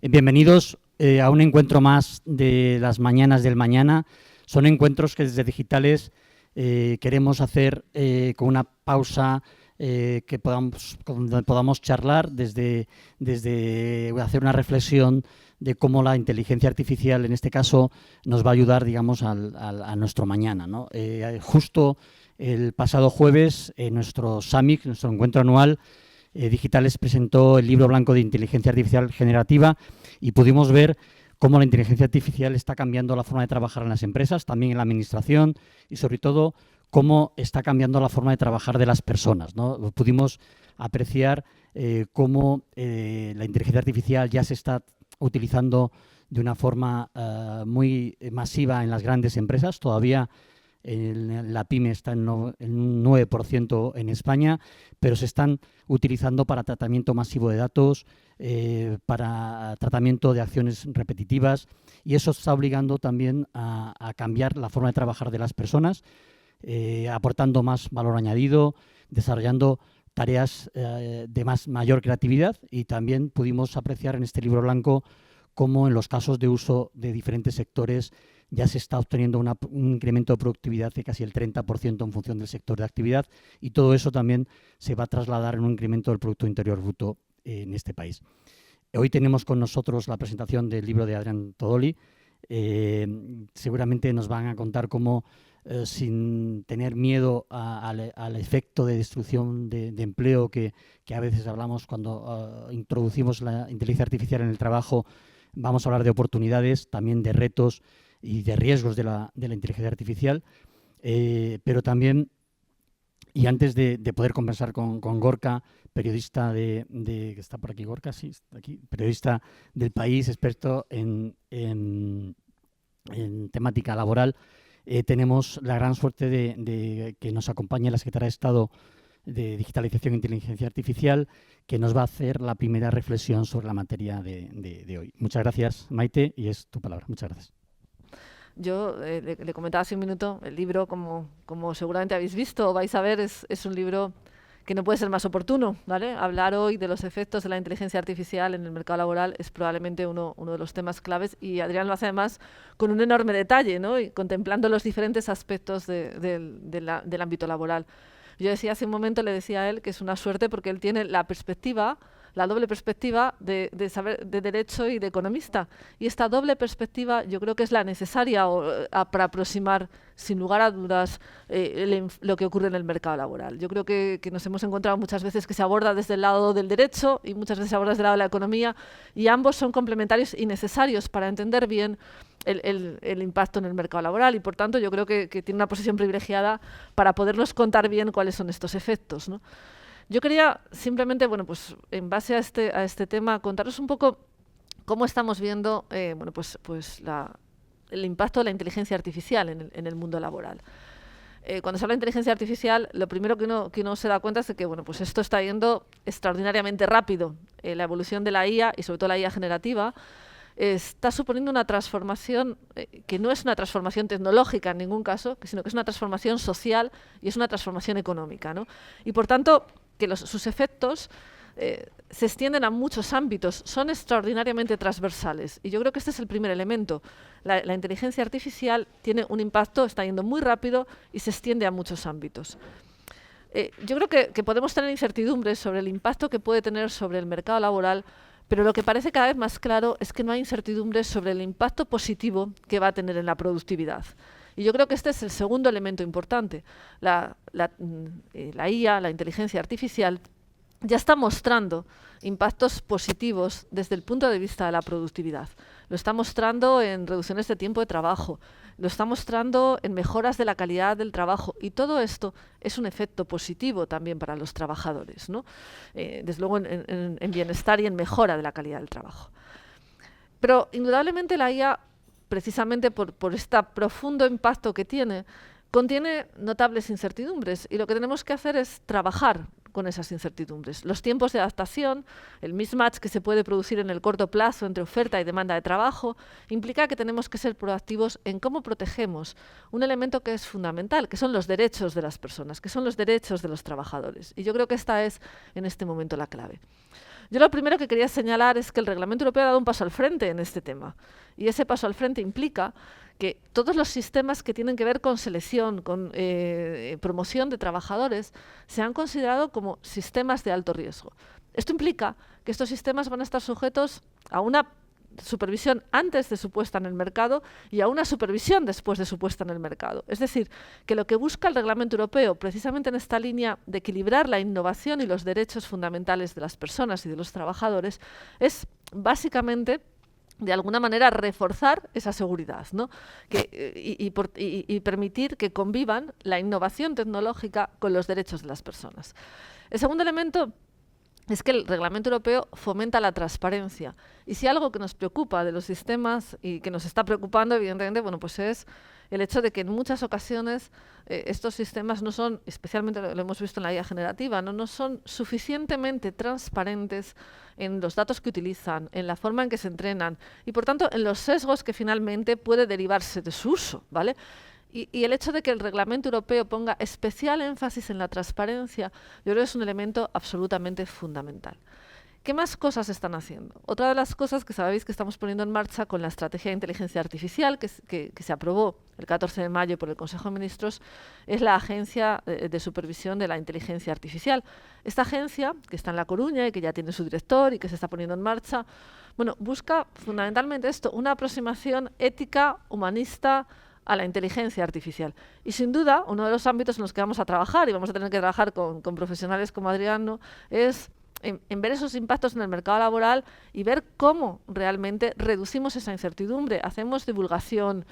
Bienvenidos a un encuentro más de las mañanas del mañana. Son encuentros que desde Digitales queremos hacer con una pausa donde podamos charlar desde hacer una reflexión de cómo la inteligencia artificial, en este caso, nos va a ayudar, digamos, a nuestro mañana, ¿no? Justo el pasado jueves, nuestro Summit, nuestro encuentro anual, Digitales presentó el libro blanco de inteligencia artificial generativa y pudimos ver cómo la inteligencia artificial está cambiando la forma de trabajar en las empresas, también en la administración y sobre todo cómo está cambiando la forma de trabajar de las personas, ¿no? Pudimos apreciar cómo la inteligencia artificial ya se está utilizando de una forma muy masiva en las grandes empresas. Todavía la PYME está en un 9% en España, pero se están utilizando para tratamiento masivo de datos, para tratamiento de acciones repetitivas, y eso está obligando también a cambiar la forma de trabajar de las personas, aportando más valor añadido, desarrollando tareas de mayor creatividad, y también pudimos apreciar en este libro blanco cómo en los casos de uso de diferentes sectores ya se está obteniendo un incremento de productividad de casi el 30% en función del sector de actividad, y todo eso también se va a trasladar en un incremento del Producto Interior Bruto en este país. Hoy tenemos con nosotros la presentación del libro de Adrián Todoli. Seguramente nos van a contar cómo, sin tener miedo al efecto de destrucción de empleo que a veces hablamos cuando introducimos la inteligencia artificial en el trabajo, vamos a hablar de oportunidades, también de retos y de riesgos de la inteligencia artificial, pero también, y antes de poder conversar con Gorka, periodista que está por aquí, Gorka, sí, está aquí, periodista del País, experto en temática laboral, tenemos la gran suerte de que nos acompañe la secretaria de Estado de Digitalización e Inteligencia Artificial, que nos va a hacer la primera reflexión sobre la materia de hoy. Muchas gracias, Maite, y es tu palabra. Muchas gracias. Yo le comentaba hace un minuto, el libro, como seguramente habéis visto o vais a ver, es un libro que no puede ser más oportuno, ¿vale? Hablar hoy de los efectos de la inteligencia artificial en el mercado laboral es probablemente uno de los temas claves, y Adrián lo hace además con un enorme detalle, ¿no? Y contemplando los diferentes aspectos del ámbito laboral. Yo decía hace un momento, le decía a él que es una suerte porque él tiene la doble perspectiva de saber de derecho y de economista. Y esta doble perspectiva yo creo que es la necesaria para aproximar, sin lugar a dudas, lo que ocurre en el mercado laboral. Yo creo que nos hemos encontrado muchas veces que se aborda desde el lado del derecho y muchas veces se aborda desde el lado de la economía, y ambos son complementarios y necesarios para entender bien el impacto en el mercado laboral, y por tanto yo creo que tiene una posición privilegiada para podernos contar bien cuáles son estos efectos, ¿no? Yo quería simplemente, bueno, pues en base a este tema, contaros un poco cómo estamos viendo el impacto de la inteligencia artificial en el mundo laboral. Cuando se habla de inteligencia artificial, lo primero que uno se da cuenta es de que, bueno, pues esto está yendo extraordinariamente rápido. La evolución de la IA, y sobre todo la IA generativa, está suponiendo una transformación que no es una transformación tecnológica en ningún caso, sino que es una transformación social y es una transformación económica, ¿no? Y por tanto, que sus efectos se extienden a muchos ámbitos, son extraordinariamente transversales. Y yo creo que este es el primer elemento. La inteligencia artificial tiene un impacto, está yendo muy rápido y se extiende a muchos ámbitos. Yo creo que podemos tener incertidumbres sobre el impacto que puede tener sobre el mercado laboral, pero lo que parece cada vez más claro es que no hay incertidumbres sobre el impacto positivo que va a tener en la productividad. Y yo creo que este es el segundo elemento importante. La IA, la inteligencia artificial, ya está mostrando impactos positivos desde el punto de vista de la productividad. Lo está mostrando en reducciones de tiempo de trabajo, lo está mostrando en mejoras de la calidad del trabajo, y todo esto es un efecto positivo también para los trabajadores, ¿no? Desde luego en bienestar y en mejora de la calidad del trabajo. Pero indudablemente la IA, precisamente por este profundo impacto que tiene, contiene notables incertidumbres, y lo que tenemos que hacer es trabajar con esas incertidumbres. Los tiempos de adaptación, el mismatch que se puede producir en el corto plazo entre oferta y demanda de trabajo, implica que tenemos que ser proactivos en cómo protegemos un elemento que es fundamental, que son los derechos de las personas, que son los derechos de los trabajadores. Y yo creo que esta es en este momento la clave. Yo lo primero que quería señalar es que el Reglamento Europeo ha dado un paso al frente en este tema. Y ese paso al frente implica que todos los sistemas que tienen que ver con selección, con promoción de trabajadores, se han considerado como sistemas de alto riesgo. Esto implica que estos sistemas van a estar sujetos a una supervisión antes de su puesta en el mercado y a una supervisión después de su puesta en el mercado. Es decir, que lo que busca el Reglamento Europeo, precisamente en esta línea de equilibrar la innovación y los derechos fundamentales de las personas y de los trabajadores, es básicamente, de alguna manera, reforzar esa seguridad, ¿no? y permitir que convivan la innovación tecnológica con los derechos de las personas. El segundo elemento es que el Reglamento Europeo fomenta la transparencia. Y si algo que nos preocupa de los sistemas y que nos está preocupando, evidentemente, bueno, pues es el hecho de que en muchas ocasiones estos sistemas no son, especialmente lo hemos visto en la IA generativa, no son suficientemente transparentes en los datos que utilizan, en la forma en que se entrenan y, por tanto, en los sesgos que finalmente puede derivarse de su uso, ¿vale? Y el hecho de que el Reglamento Europeo ponga especial énfasis en la transparencia, yo creo que es un elemento absolutamente fundamental. ¿Qué más cosas están haciendo? Otra de las cosas que sabéis que estamos poniendo en marcha con la Estrategia de Inteligencia Artificial, que se aprobó el 14 de mayo por el Consejo de Ministros, es la Agencia de Supervisión de la Inteligencia Artificial. Esta agencia, que está en La Coruña y que ya tiene su director y que se está poniendo en marcha, bueno, busca fundamentalmente esto, una aproximación ética, humanista, a la inteligencia artificial. Y sin duda, uno de los ámbitos en los que vamos a trabajar, y vamos a tener que trabajar con profesionales como Adriano, es en ver esos impactos en el mercado laboral y ver cómo realmente reducimos esa incertidumbre, hacemos divulgación,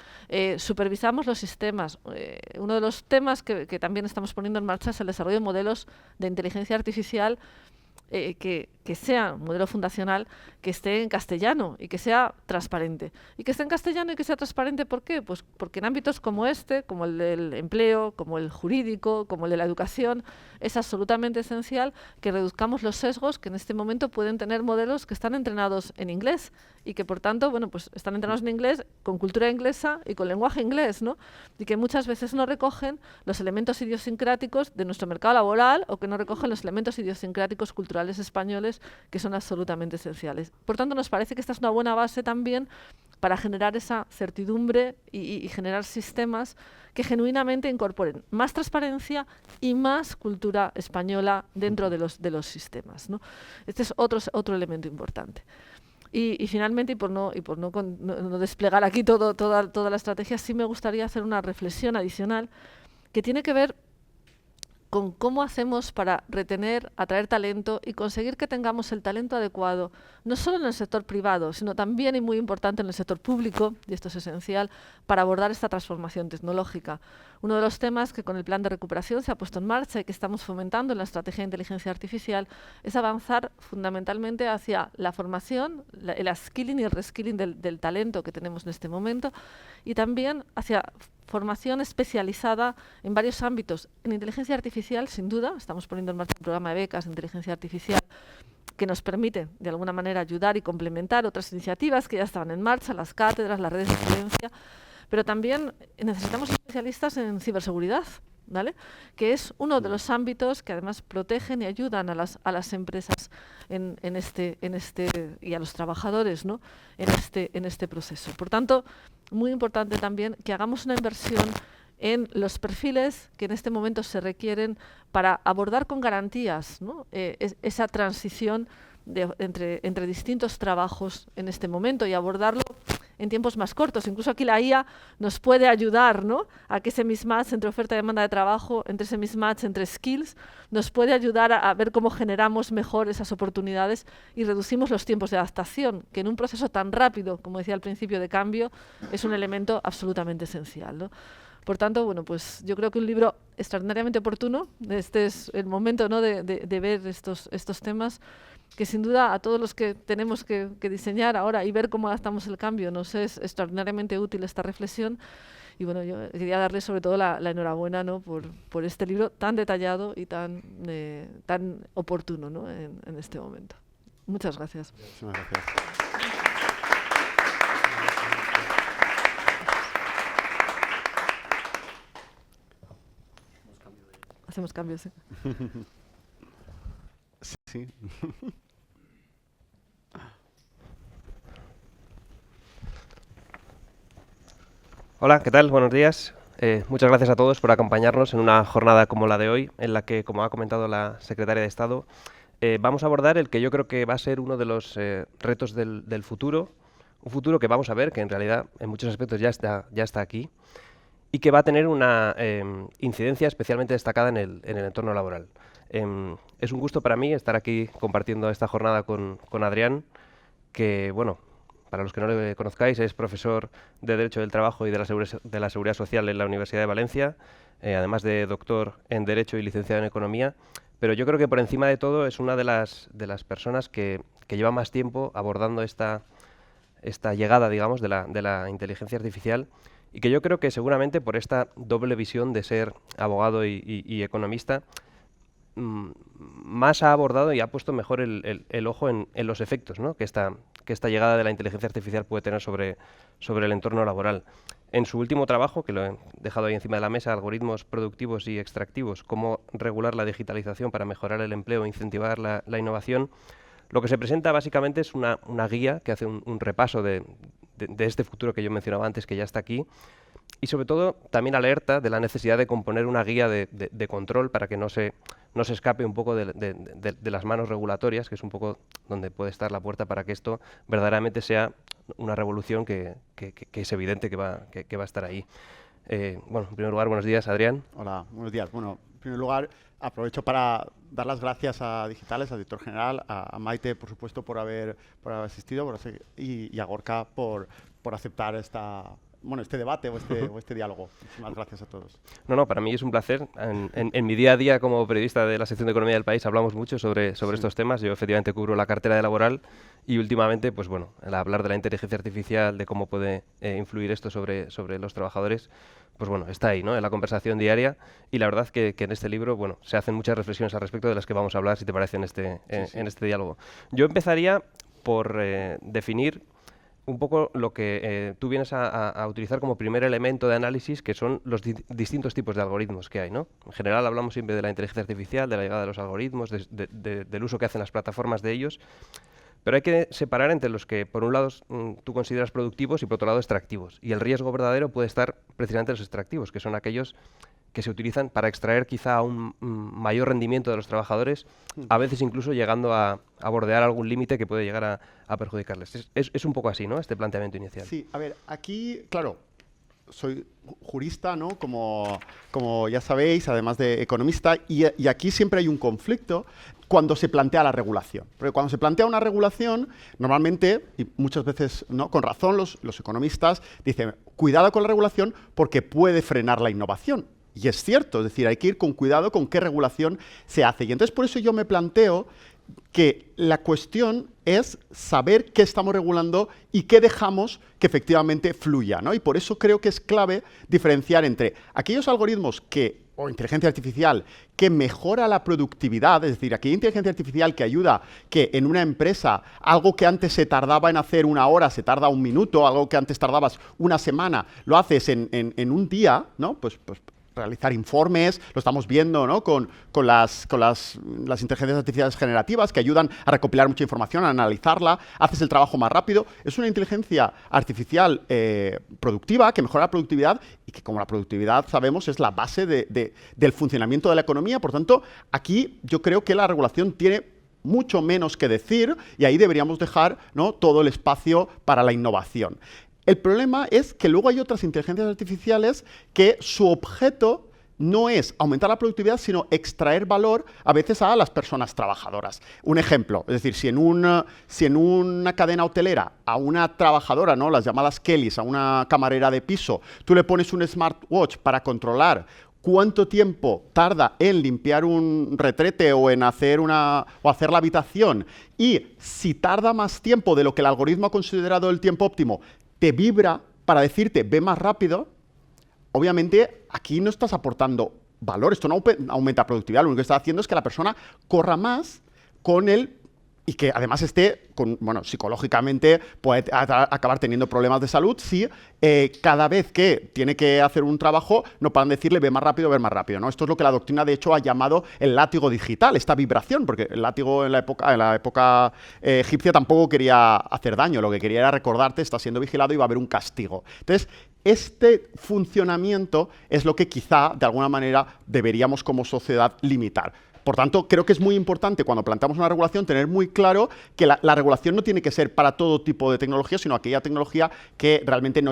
supervisamos los sistemas. Uno de los temas que también estamos poniendo en marcha es el desarrollo de modelos de inteligencia artificial que sea un modelo fundacional, que esté en castellano y que sea transparente. Y que esté en castellano y que sea transparente, ¿por qué? Pues porque en ámbitos como este, como el del empleo, como el jurídico, como el de la educación, es absolutamente esencial que reduzcamos los sesgos que en este momento pueden tener modelos que están entrenados en inglés y que, por tanto, bueno, pues están entrenados en inglés, con cultura inglesa y con lenguaje inglés, ¿no? Y que muchas veces no recogen los elementos idiosincráticos de nuestro mercado laboral o que no recogen los elementos idiosincráticos culturales españoles que son absolutamente esenciales. Por tanto, nos parece que esta es una buena base también para generar esa certidumbre y generar sistemas que genuinamente incorporen más transparencia y más cultura española dentro de los sistemas, ¿no? Este es otro elemento importante. Y finalmente, y por no desplegar aquí toda la estrategia, sí me gustaría hacer una reflexión adicional que tiene que ver con cómo hacemos para retener, atraer talento y conseguir que tengamos el talento adecuado, no solo en el sector privado, sino también y muy importante en el sector público, y esto es esencial, para abordar esta transformación tecnológica. Uno de los temas que con el plan de recuperación se ha puesto en marcha y que estamos fomentando en la estrategia de inteligencia artificial es avanzar fundamentalmente hacia la formación, el skilling y el reskilling del talento que tenemos en este momento y también hacia formación especializada en varios ámbitos. En inteligencia artificial, sin duda, estamos poniendo en marcha un programa de becas de inteligencia artificial que nos permite, de alguna manera, ayudar y complementar otras iniciativas que ya estaban en marcha, las cátedras, las redes de excelencia, pero también necesitamos especialistas en ciberseguridad, ¿vale? Que es uno de los ámbitos que además protegen y ayudan a las empresas en este y a los trabajadores, ¿no? en este proceso. Por tanto, muy importante también que hagamos una inversión en los perfiles que en este momento se requieren para abordar con garantías, ¿no? Esa transición entre distintos trabajos en este momento y abordarlo en tiempos más cortos. Incluso aquí la IA nos puede ayudar, ¿no? A que ese mismatch entre oferta y demanda de trabajo, entre ese mismatch entre skills, nos puede ayudar a ver cómo generamos mejor esas oportunidades y reducimos los tiempos de adaptación, que en un proceso tan rápido, como decía al principio, de cambio, es un elemento absolutamente esencial, ¿no? Por tanto, bueno, pues yo creo que un libro extraordinariamente oportuno. Este es el momento, ¿no? de ver estos temas que sin duda a todos los que tenemos que diseñar ahora y ver cómo adaptamos el cambio nos es extraordinariamente útil esta reflexión Y bueno, yo quería darles sobre todo la enhorabuena, ¿no? por este libro tan detallado y tan oportuno, ¿no? en este momento. Muchas gracias. Muchas gracias. Hacemos cambios, ¿sí? Sí. Hola, ¿qué tal? Buenos días. Muchas gracias a todos por acompañarnos en una jornada como la de hoy, en la que, como ha comentado la secretaria de Estado, vamos a abordar el que yo creo que va a ser uno de los retos del futuro, un futuro que vamos a ver, que en realidad en muchos aspectos ya está aquí, y que va a tener una incidencia especialmente destacada en el entorno laboral. Es un gusto para mí estar aquí compartiendo esta jornada con Adrián, que, bueno, para los que no le conozcáis, es profesor de Derecho del Trabajo y de la Seguridad Social en la Universidad de Valencia, además de doctor en Derecho y licenciado en Economía, pero yo creo que por encima de todo es una de las personas que lleva más tiempo abordando esta llegada, digamos, de la inteligencia artificial, y que yo creo que seguramente por esta doble visión de ser abogado y economista, más ha abordado y ha puesto mejor el ojo en los efectos, ¿no? que esta llegada de la inteligencia artificial puede tener sobre el entorno laboral. En su último trabajo, que lo he dejado ahí encima de la mesa, Algoritmos productivos y extractivos, cómo regular la digitalización para mejorar el empleo e incentivar la innovación, lo que se presenta básicamente es una guía que hace un repaso de este futuro que yo mencionaba antes, que ya está aquí, y sobre todo también alerta de la necesidad de componer una guía de control para que no se escape un poco de las manos regulatorias, que es un poco donde puede estar la puerta para que esto verdaderamente sea una revolución que es evidente que va a estar ahí. Bueno, en primer lugar, buenos días, Adrián. Hola, buenos días. Bueno, en primer lugar, aprovecho para dar las gracias a Digitales, al director general, a Maite, por supuesto, por haber asistido, y a Gorka por aceptar este debate o este diálogo. Muchísimas gracias a todos. No, para mí es un placer. En mi día a día como periodista de la sección de Economía del País hablamos mucho sobre estos temas. Yo efectivamente cubro la cartera de laboral y últimamente, pues bueno, al hablar de la inteligencia artificial, de cómo puede influir esto sobre los trabajadores, pues bueno, está ahí, ¿no? En la conversación diaria, y la verdad que en este libro, bueno, se hacen muchas reflexiones al respecto de las que vamos a hablar, si te parece, en este diálogo. Yo empezaría por definir un poco lo que tú vienes a utilizar como primer elemento de análisis, que son los distintos tipos de algoritmos que hay, ¿no? En general hablamos siempre de la inteligencia artificial, de la llegada de los algoritmos, del uso que hacen las plataformas de ellos, pero hay que separar entre los que, por un lado, tú consideras productivos y, por otro lado, extractivos. Y el riesgo verdadero puede estar precisamente en los extractivos, que son aquellos que se utilizan para extraer quizá un mayor rendimiento de los trabajadores, a veces incluso llegando a bordear algún límite que puede llegar a perjudicarles. Es un poco así, ¿no?, este planteamiento inicial. Sí, a ver, aquí, claro, soy jurista, ¿no?, como ya sabéis, además de economista, y aquí siempre hay un conflicto cuando se plantea la regulación. Porque cuando se plantea una regulación, normalmente, y muchas veces no, con razón, los economistas dicen, cuidado con la regulación porque puede frenar la innovación. Y es cierto, es decir, hay que ir con cuidado con qué regulación se hace. Y entonces por eso yo me planteo que la cuestión es saber qué estamos regulando y qué dejamos que efectivamente fluya, ¿no? Y por eso creo que es clave diferenciar entre aquellos algoritmos o inteligencia artificial que mejora la productividad, es decir, aquella inteligencia artificial que ayuda que en una empresa algo que antes se tardaba en hacer 1 hora se tarda 1 minuto, algo que antes tardabas 1 semana, lo haces en un día, ¿no? Pues realizar informes, lo estamos viendo, ¿no?, con las inteligencias artificiales generativas que ayudan a recopilar mucha información, a analizarla, haces el trabajo más rápido. Es una inteligencia artificial productiva, que mejora la productividad y que, como la productividad sabemos, es la base del funcionamiento de la economía. Por tanto, aquí yo creo que la regulación tiene mucho menos que decir y ahí deberíamos dejar, ¿no?, todo el espacio para la innovación. El problema es que luego hay otras inteligencias artificiales que su objeto no es aumentar la productividad, sino extraer valor a veces a las personas trabajadoras. Un ejemplo, es decir, si en una cadena hotelera a una trabajadora, ¿no?, las llamadas Kellys, a una camarera de piso, tú le pones un smartwatch para controlar cuánto tiempo tarda en limpiar un retrete o en hacer la habitación, y si tarda más tiempo de lo que el algoritmo ha considerado el tiempo óptimo, te vibra para decirte, ve más rápido, obviamente aquí no estás aportando valor, esto no aumenta productividad, lo único que estás haciendo es que la persona corra más con el y que además esté, psicológicamente puede acabar teniendo problemas de salud si cada vez que tiene que hacer un trabajo no paran de decirle ve más rápido, ¿no? Esto es lo que la doctrina de hecho ha llamado el látigo digital, esta vibración, porque el látigo en la época egipcia tampoco quería hacer daño, lo que quería era recordarte, estás siendo vigilado y va a haber un castigo. Entonces, este funcionamiento es lo que quizá, de alguna manera, deberíamos como sociedad limitar. Por tanto, creo que es muy importante cuando planteamos una regulación tener muy claro que la regulación no tiene que ser para todo tipo de tecnología, sino aquella tecnología que realmente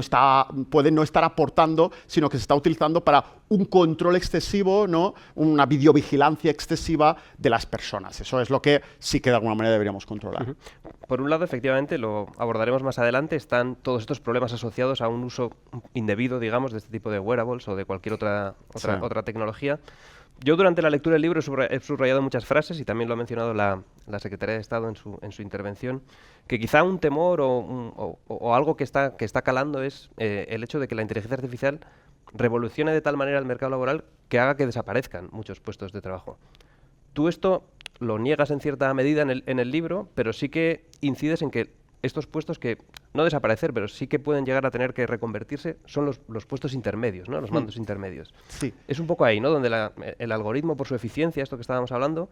puede no estar aportando, sino que se está utilizando para un control excesivo, ¿no? Una videovigilancia excesiva de las personas. Eso es lo que sí que de alguna manera deberíamos controlar. Por un lado, efectivamente, lo abordaremos más adelante, están todos estos problemas asociados a un uso indebido, digamos, de este tipo de wearables o de cualquier otra tecnología. Yo durante la lectura del libro he subrayado muchas frases y también lo ha mencionado la Secretaría de Estado en su intervención, que quizá un temor o algo que está calando es el hecho de que la inteligencia artificial revolucione de tal manera el mercado laboral que haga que desaparezcan muchos puestos de trabajo. Tú esto lo niegas en cierta medida en el libro, pero sí que incides en que estos puestos que no desaparecer, pero sí que pueden llegar a tener que reconvertirse, son los puestos intermedios, ¿no? Los mandos intermedios. Sí. Es un poco ahí, ¿no? Donde el algoritmo, por su eficiencia, esto que estábamos hablando,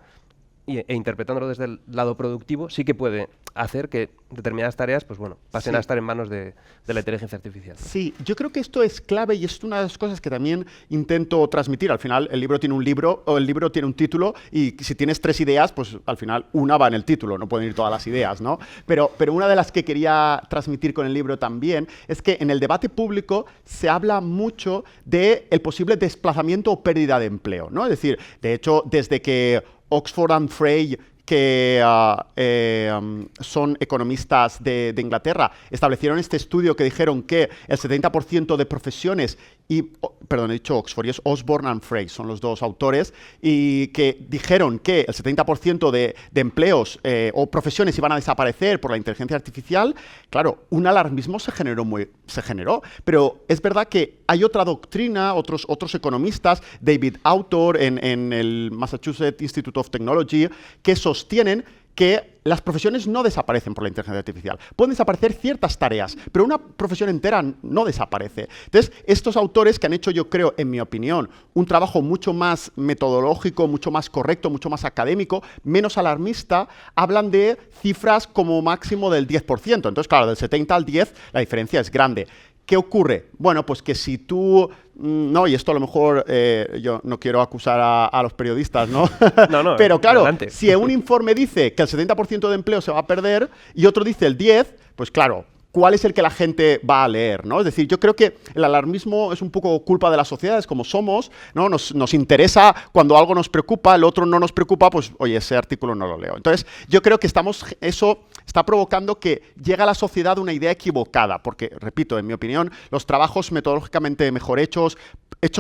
e interpretándolo desde el lado productivo, sí que puede hacer que determinadas tareas pasen a estar en manos de la inteligencia artificial. Sí, yo creo que esto es clave y es una de las cosas que también intento transmitir. Al final, el libro tiene un título y si tienes 3 ideas, pues al final una va en el título, no pueden ir todas las ideas, ¿no? Pero una de las que quería transmitir con el libro también es que en el debate público se habla mucho del posible desplazamiento o pérdida de empleo, ¿no? Es decir, de hecho, desde que Oxford and Frey, que son economistas de Inglaterra, establecieron este estudio que dijeron que el 70% de profesiones, perdón, he dicho Oxford, y es Osborne and Frey, son los dos autores, y que dijeron que el 70% de empleos o profesiones iban a desaparecer por la inteligencia artificial. Claro, un alarmismo se generó, pero es verdad que hay otra doctrina, otros economistas, David Autor en el Massachusetts Institute of Technology, que sostienen que las profesiones no desaparecen por la inteligencia artificial. Pueden desaparecer ciertas tareas, pero una profesión entera no desaparece. Entonces, estos autores que han hecho, yo creo, en mi opinión, un trabajo mucho más metodológico, mucho más correcto, mucho más académico, menos alarmista, hablan de cifras como máximo del 10%. Entonces, claro, del 70 al 10 la diferencia es grande. ¿Qué ocurre? Bueno, pues que si tú... No, y esto a lo mejor yo no quiero acusar a los periodistas, ¿no? No, pero claro, adelante. Si un informe dice que el 70% de empleo se va a perder y otro dice el 10%, pues claro, ¿cuál es el que la gente va a leer, ¿no? Es decir, yo creo que el alarmismo es un poco culpa de las sociedades, como somos, ¿no? Nos interesa cuando algo nos preocupa, el otro no nos preocupa, pues, oye, ese artículo no lo leo. Entonces, yo creo que eso está provocando que llegue a la sociedad una idea equivocada, porque, repito, en mi opinión, los trabajos metodológicamente mejor hechos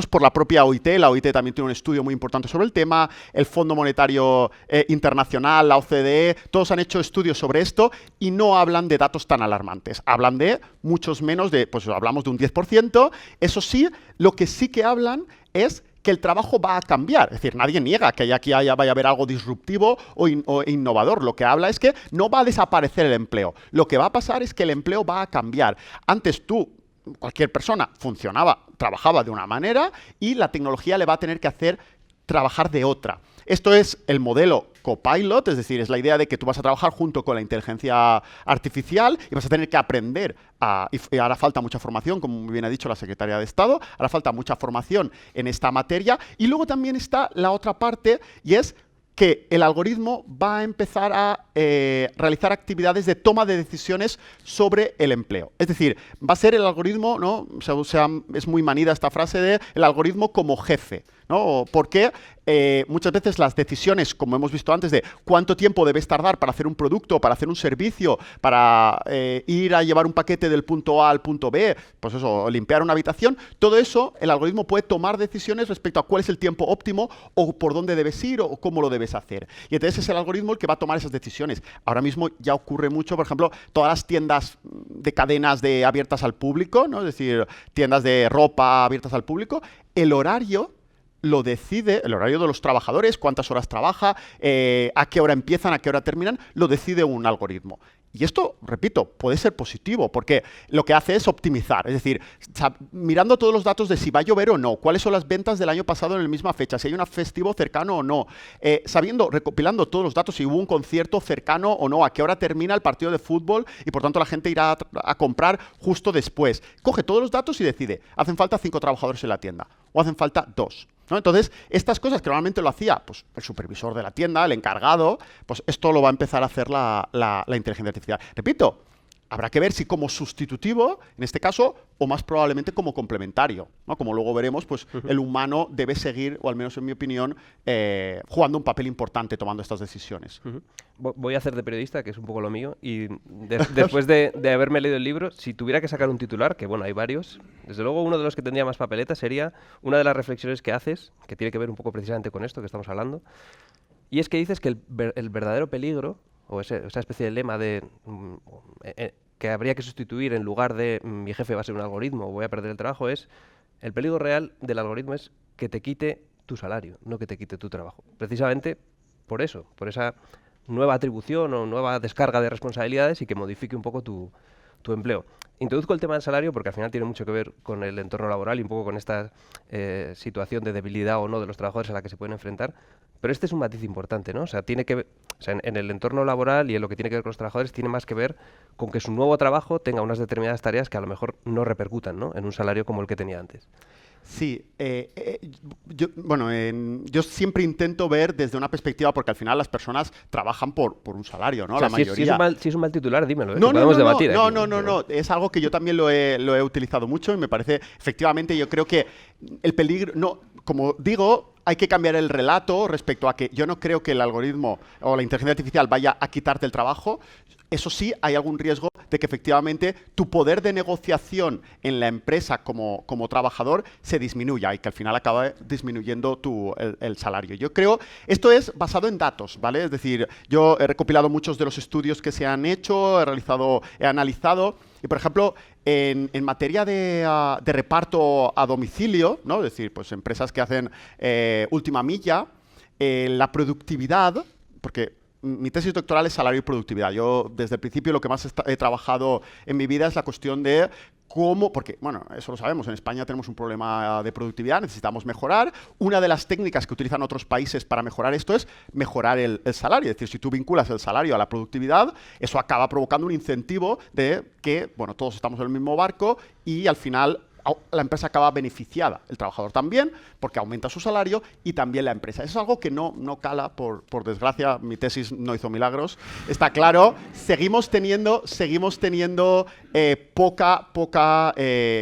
por la propia OIT, la OIT también tiene un estudio muy importante sobre el tema, el Fondo Monetario Internacional, la OCDE, todos han hecho estudios sobre esto y no hablan de datos tan alarmantes. Hablan de muchos menos, pues hablamos de un 10%. Eso sí, lo que sí que hablan es que el trabajo va a cambiar. Es decir, nadie niega que aquí vaya a haber algo disruptivo o innovador. Lo que habla es que no va a desaparecer el empleo. Lo que va a pasar es que el empleo va a cambiar. Antes cualquier persona trabajaba de una manera y la tecnología le va a tener que hacer trabajar de otra. Esto es el modelo Copilot, es decir, es la idea de que tú vas a trabajar junto con la inteligencia artificial y vas a tener que aprender y hará falta mucha formación, como muy bien ha dicho la Secretaría de Estado, hará falta mucha formación en esta materia. Y luego también está la otra parte, y es que el algoritmo va a empezar a realizar actividades de toma de decisiones sobre el empleo. Es decir, va a ser el algoritmo, ¿no? Es muy manida esta frase de el algoritmo como jefe, ¿no? Porque muchas veces las decisiones, como hemos visto antes, de cuánto tiempo debes tardar para hacer un producto, para hacer un servicio, para ir a llevar un paquete del punto A al punto B, pues eso, limpiar una habitación, todo eso el algoritmo puede tomar decisiones respecto a cuál es el tiempo óptimo o por dónde debes ir o cómo lo debes hacer. Y entonces es el algoritmo el que va a tomar esas decisiones. Ahora mismo ya ocurre mucho, por ejemplo, todas las tiendas de cadenas abiertas al público, ¿no? Es decir, tiendas de ropa abiertas al público, el horario lo decide, el horario de los trabajadores, cuántas horas trabaja, a qué hora empiezan, a qué hora terminan, lo decide un algoritmo. Y esto, repito, puede ser positivo, porque lo que hace es optimizar. Es decir, mirando todos los datos de si va a llover o no, cuáles son las ventas del año pasado en la misma fecha, si hay un festivo cercano o no, recopilando todos los datos, si hubo un concierto cercano o no, a qué hora termina el partido de fútbol y por tanto la gente irá a comprar justo después. Coge todos los datos y decide, hacen falta 5 trabajadores en la tienda o hacen falta 2. ¿No? Entonces, estas cosas que normalmente lo hacía pues, el supervisor de la tienda, el encargado, pues esto lo va a empezar a hacer la inteligencia artificial. Repito, habrá que ver si como sustitutivo, en este caso, o más probablemente como complementario, ¿no? Como luego veremos, pues el humano debe seguir, o al menos en mi opinión, jugando un papel importante tomando estas decisiones. Voy a hacer de periodista, que es un poco lo mío, y después de haberme leído el libro, si tuviera que sacar un titular, que bueno, hay varios, desde luego uno de los que tendría más papeleta sería una de las reflexiones que haces, que tiene que ver un poco precisamente con esto que estamos hablando, y es que dices que el verdadero peligro, o esa especie de lema de que habría que sustituir en lugar de mi jefe va a ser un algoritmo o voy a perder el trabajo, es el peligro real del algoritmo es que te quite tu salario, no que te quite tu trabajo. Precisamente por eso, por esa nueva atribución o nueva descarga de responsabilidades y que modifique un poco tu empleo. Introduzco el tema del salario porque al final tiene mucho que ver con el entorno laboral y un poco con esta situación de debilidad o no de los trabajadores a la que se pueden enfrentar, pero este es un matiz importante, ¿no? O sea, tiene que ver, o sea, en el entorno laboral y en lo que tiene que ver con los trabajadores tiene más que ver con que su nuevo trabajo tenga unas determinadas tareas que a lo mejor no repercutan, ¿no? En un salario como el que tenía antes. Sí, yo siempre intento ver desde una perspectiva, porque al final las personas trabajan por un salario, ¿no? O sea, la mayoría. Si es un mal titular, dímelo, ¿eh? No, Podemos debatir. No, es algo que yo también lo he utilizado mucho y me parece, efectivamente, yo creo que el peligro, como digo, hay que cambiar el relato respecto a que yo no creo que el algoritmo o la inteligencia artificial vaya a quitarte el trabajo. Eso sí, hay algún riesgo de que efectivamente tu poder de negociación en la empresa como trabajador se disminuya y que al final acabe disminuyendo el salario. Yo creo, esto es basado en datos, ¿vale? Es decir, yo he recopilado muchos de los estudios que se han hecho, he analizado, y por ejemplo, en materia de reparto a domicilio, ¿no? Es decir, pues empresas que hacen última milla, la productividad, porque mi tesis doctoral es salario y productividad. Yo, desde el principio, lo que más he trabajado en mi vida es la cuestión de cómo, porque, bueno, eso lo sabemos, en España tenemos un problema de productividad, necesitamos mejorar. Una de las técnicas que utilizan otros países para mejorar esto es mejorar el salario. Es decir, si tú vinculas el salario a la productividad, eso acaba provocando un incentivo de que, bueno, todos estamos en el mismo barco y al final la empresa acaba beneficiada, el trabajador también, porque aumenta su salario y también la empresa. Eso es algo que no cala, por desgracia, mi tesis no hizo milagros, está claro. Seguimos teniendo poca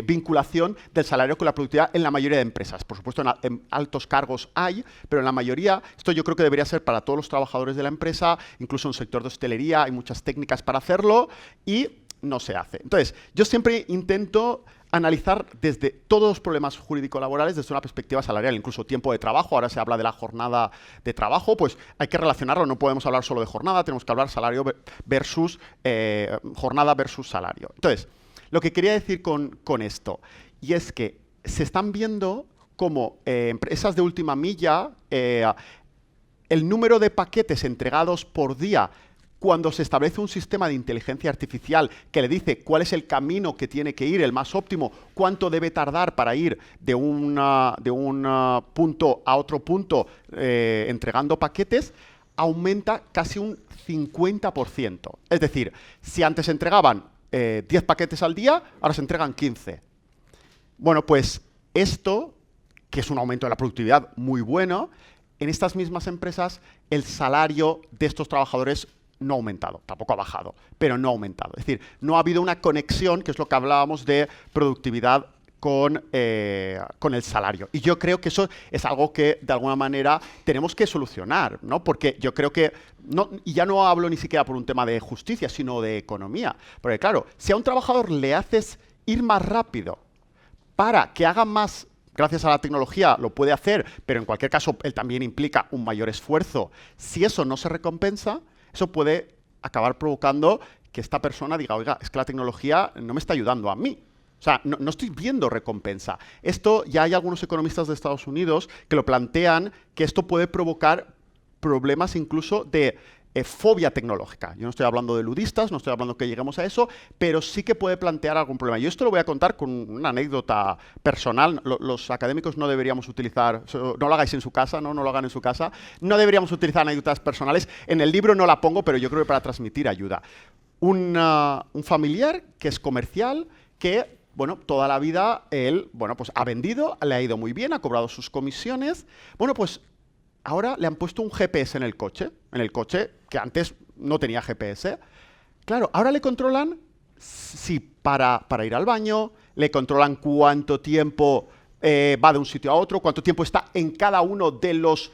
vinculación del salario con la productividad en la mayoría de empresas. Por supuesto, en altos cargos hay, pero en la mayoría, esto yo creo que debería ser para todos los trabajadores de la empresa, incluso en el sector de hostelería hay muchas técnicas para hacerlo y no se hace. Entonces, yo siempre intento analizar desde todos los problemas jurídico-laborales desde una perspectiva salarial, incluso tiempo de trabajo. Ahora se habla de la jornada de trabajo, pues hay que relacionarlo, no podemos hablar solo de jornada, tenemos que hablar salario versus jornada versus salario. Entonces, lo que quería decir con esto, y es que se están viendo como empresas de última milla, el número de paquetes entregados por día cuando se establece un sistema de inteligencia artificial que le dice cuál es el camino que tiene que ir, el más óptimo, cuánto debe tardar para ir de un punto a otro punto entregando paquetes, aumenta casi un 50%. Es decir, si antes entregaban 10 paquetes al día, ahora se entregan 15. Bueno, pues esto, que es un aumento de la productividad muy bueno, en estas mismas empresas el salario de estos trabajadores no ha aumentado, tampoco ha bajado, pero no ha aumentado. Es decir, no ha habido una conexión, que es lo que hablábamos de productividad con el salario. Y yo creo que eso es algo que, de alguna manera, tenemos que solucionar, ¿no? Porque yo creo que, y ya no hablo ni siquiera por un tema de justicia, sino de economía. Porque claro, si a un trabajador le haces ir más rápido para que haga más, gracias a la tecnología lo puede hacer, pero en cualquier caso él también implica un mayor esfuerzo, si eso no se recompensa, eso puede acabar provocando que esta persona diga, oiga, es que la tecnología no me está ayudando a mí. O sea, no estoy viendo recompensa. Esto ya hay algunos economistas de Estados Unidos que lo plantean, que esto puede provocar problemas incluso de fobia tecnológica. Yo no estoy hablando de ludistas, no estoy hablando que lleguemos a eso, pero sí que puede plantear algún problema. Yo esto lo voy a contar con una anécdota personal. Los académicos no deberíamos utilizar, no lo hagáis en su casa, no lo hagan en su casa, no deberíamos utilizar anécdotas personales. En el libro no la pongo, pero yo creo que para transmitir ayuda. Un familiar que es comercial, que, bueno, toda la vida él, bueno, pues ha vendido, le ha ido muy bien, ha cobrado sus comisiones. Bueno, pues ahora le han puesto un GPS en el coche que antes no tenía GPS. Claro, ahora le controlan si para ir al baño, le controlan cuánto tiempo va de un sitio a otro, cuánto tiempo está en cada uno de los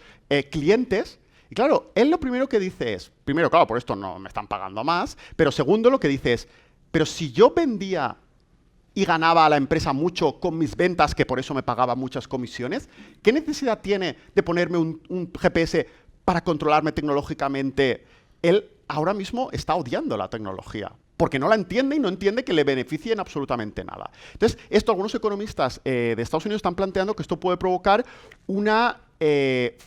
clientes. Y claro, él lo primero que dice es, primero, claro, por esto no me están pagando más, pero segundo lo que dice es, pero si yo vendía y ganaba a la empresa mucho con mis ventas, que por eso me pagaba muchas comisiones, ¿qué necesidad tiene de ponerme un GPS para controlarme tecnológicamente? Él ahora mismo está odiando la tecnología, porque no la entiende y no entiende que le beneficie en absolutamente nada. Entonces, algunos economistas de Estados Unidos están planteando que esto puede provocar una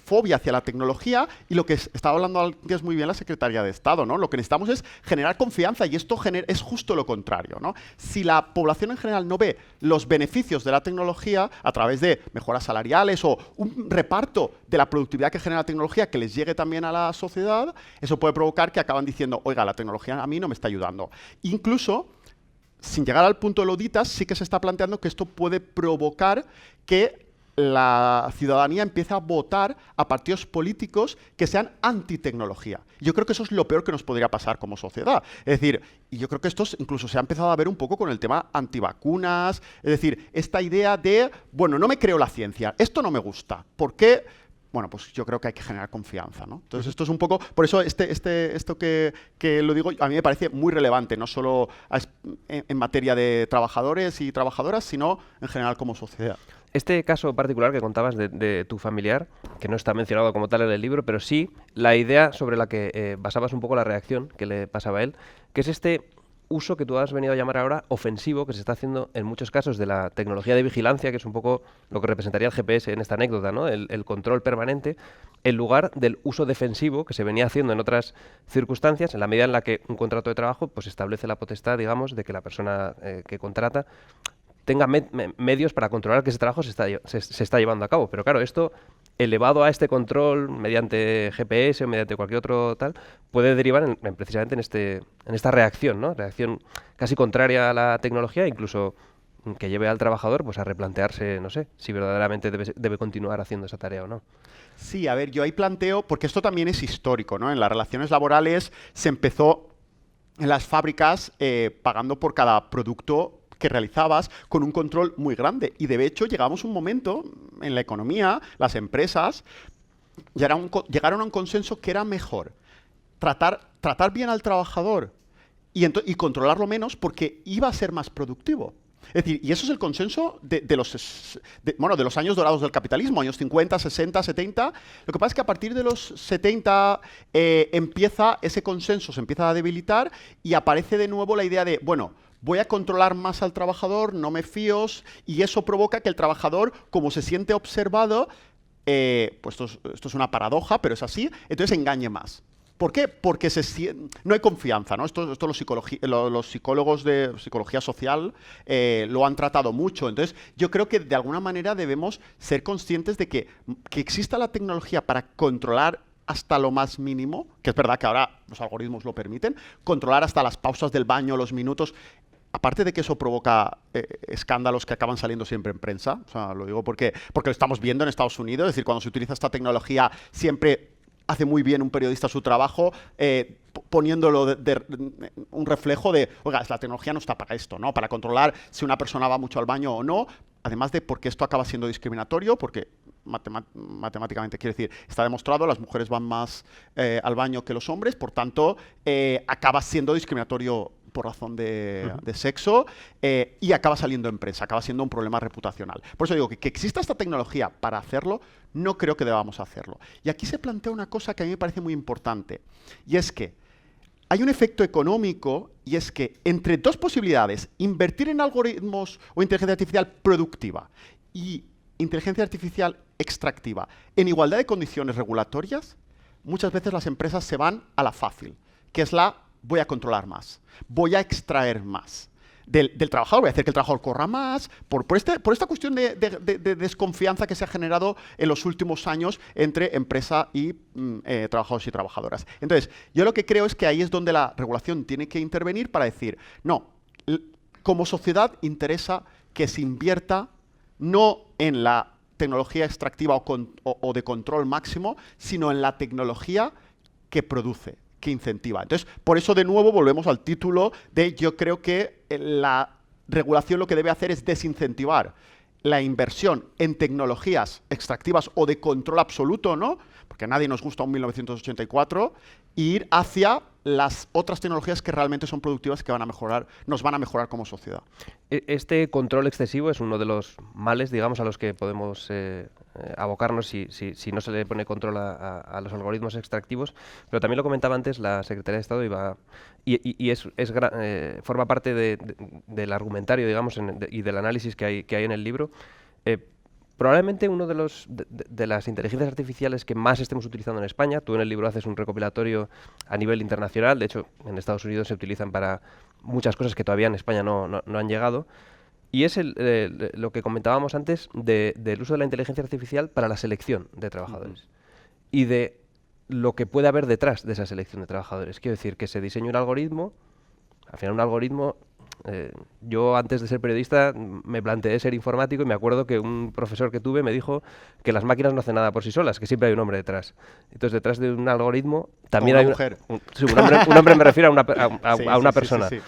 fobia hacia la tecnología, y lo que estaba hablando antes muy bien la Secretaría de Estado, ¿no? Lo que necesitamos es generar confianza, y esto es justo lo contrario, ¿no? Si la población en general no ve los beneficios de la tecnología a través de mejoras salariales o un reparto de la productividad que genera la tecnología que les llegue también a la sociedad, eso puede provocar que acaban diciendo, oiga, la tecnología a mí no me está ayudando. Incluso, sin llegar al punto de loditas, sí que se está planteando que esto puede provocar que la ciudadanía empieza a votar a partidos políticos que sean antitecnología. Yo creo que eso es lo peor que nos podría pasar como sociedad. Es decir, y yo creo que esto incluso se ha empezado a ver un poco con el tema antivacunas, es decir, esta idea de, bueno, no me creo la ciencia, esto no me gusta, ¿por qué? Bueno, pues yo creo que hay que generar confianza, ¿no? Entonces esto es un poco, por eso esto que lo digo, a mí me parece muy relevante, no solo en materia de trabajadores y trabajadoras, sino en general como sociedad. Este caso particular que contabas de tu familiar, que no está mencionado como tal en el libro, pero sí la idea sobre la que basabas un poco la reacción que le pasaba a él, que es este uso que tú has venido a llamar ahora ofensivo, que se está haciendo en muchos casos de la tecnología de vigilancia, que es un poco lo que representaría el GPS en esta anécdota, ¿no? El control permanente, en lugar del uso defensivo que se venía haciendo en otras circunstancias, en la medida en la que un contrato de trabajo pues establece la potestad, digamos, de que la persona que contrata tenga medios para controlar que ese trabajo se está llevando a cabo. Pero claro, esto, elevado a este control mediante GPS o mediante cualquier otro tal, puede derivar precisamente en esta reacción, ¿no? Reacción casi contraria a la tecnología, incluso que lleve al trabajador pues a replantearse, no sé, si verdaderamente debe continuar haciendo esa tarea o no. Sí, a ver, yo ahí planteo, porque esto también es histórico, ¿no? En las relaciones laborales se empezó en las fábricas pagando por cada producto que realizabas con un control muy grande. Y de hecho llegamos a un momento en la economía, las empresas llegaron a un consenso que era mejor tratar bien al trabajador y controlarlo menos, porque iba a ser más productivo. Es decir, y eso es el consenso de los años dorados del capitalismo, años 50, 60, 70. Lo que pasa es que a partir de los 70 ese consenso se empieza a debilitar y aparece de nuevo la idea de, bueno, voy a controlar más al trabajador, no me fío, y eso provoca que el trabajador, como se siente observado, pues esto es una paradoja, pero es así, entonces engañe más. ¿Por qué? Porque no hay confianza, ¿no? Esto los psicólogos de psicología social lo han tratado mucho. Entonces, yo creo que de alguna manera debemos ser conscientes de que exista la tecnología para controlar hasta lo más mínimo, que es verdad que ahora los algoritmos lo permiten, controlar hasta las pausas del baño, los minutos. Aparte de que eso provoca escándalos que acaban saliendo siempre en prensa, o sea, lo digo porque lo estamos viendo en Estados Unidos, es decir, cuando se utiliza esta tecnología siempre hace muy bien un periodista su trabajo, poniéndolo un reflejo de, oiga, la tecnología no está para esto, ¿no? Para controlar si una persona va mucho al baño o no. además de porque esto acaba siendo discriminatorio, porque matemáticamente quiere decir, está demostrado, las mujeres van más al baño que los hombres, por tanto, acaba siendo discriminatorio por razón de sexo y acaba saliendo en prensa, acaba siendo un problema reputacional. Por eso digo que exista esta tecnología para hacerlo, no creo que debamos hacerlo. Y aquí se plantea una cosa que a mí me parece muy importante, y es que hay un efecto económico, y es que entre dos posibilidades, invertir en algoritmos o inteligencia artificial productiva y inteligencia artificial extractiva en igualdad de condiciones regulatorias, muchas veces las empresas se van a la fácil, que es la voy a controlar más, voy a extraer más del trabajador, voy a hacer que el trabajador corra más, por esta cuestión de desconfianza que se ha generado en los últimos años entre empresa y trabajadores y trabajadoras. Entonces, yo lo que creo es que ahí es donde la regulación tiene que intervenir para decir, no, como sociedad interesa que se invierta no en la tecnología extractiva o de control máximo, sino en la tecnología que produce, que incentiva. Entonces, por eso de nuevo volvemos al título de yo creo que la regulación lo que debe hacer es desincentivar la inversión en tecnologías extractivas o de control absoluto, ¿no? Porque a nadie nos gusta un 1984, e ir hacia las otras tecnologías que realmente son productivas, que nos van a mejorar como sociedad. Este control excesivo es uno de los males, digamos, a los que podemos abocarnos si no se le pone control a los algoritmos extractivos. Pero también lo comentaba antes la Secretaría de Estado forma parte del argumentario, digamos, y del análisis que hay en el libro. Probablemente uno de las inteligencias artificiales que más estemos utilizando en España, tú en el libro haces un recopilatorio a nivel internacional, de hecho en Estados Unidos se utilizan para muchas cosas que todavía en España no han llegado, y es lo que comentábamos antes del uso de la inteligencia artificial para la selección de trabajadores y de lo que puede haber detrás de esa selección de trabajadores. Quiero decir, que se diseña un algoritmo, al final un algoritmo... yo antes de ser periodista me planteé ser informático y me acuerdo que un profesor que tuve me dijo que las máquinas no hacen nada por sí solas, que siempre hay un hombre detrás. Entonces detrás de un algoritmo también hay una mujer. Un hombre me refiero a una persona. Sí.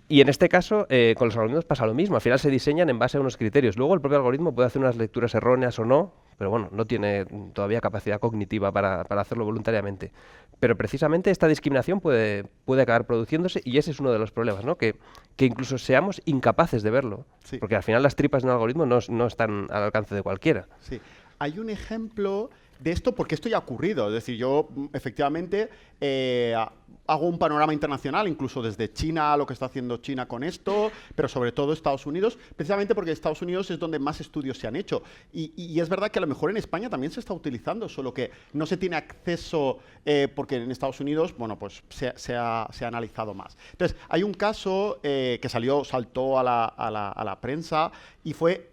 Y en este caso, con los algoritmos pasa lo mismo. Al final se diseñan en base a unos criterios. Luego el propio algoritmo puede hacer unas lecturas erróneas o no, pero bueno, no tiene todavía capacidad cognitiva para hacerlo voluntariamente. Pero precisamente esta discriminación puede acabar produciéndose, y ese es uno de los problemas, ¿no? Que incluso seamos incapaces de verlo. Sí. Porque al final las tripas de un algoritmo no están al alcance de cualquiera. Sí. Hay un ejemplo de esto porque esto ya ha ocurrido. Es decir, yo efectivamente hago un panorama internacional, incluso desde China, lo que está haciendo China con esto, pero sobre todo Estados Unidos, precisamente porque Estados Unidos es donde más estudios se han hecho. Y es verdad que a lo mejor en España también se está utilizando, solo que no se tiene acceso porque en Estados Unidos, bueno, pues se ha analizado más. Entonces, hay un caso que saltó a la prensa, y fue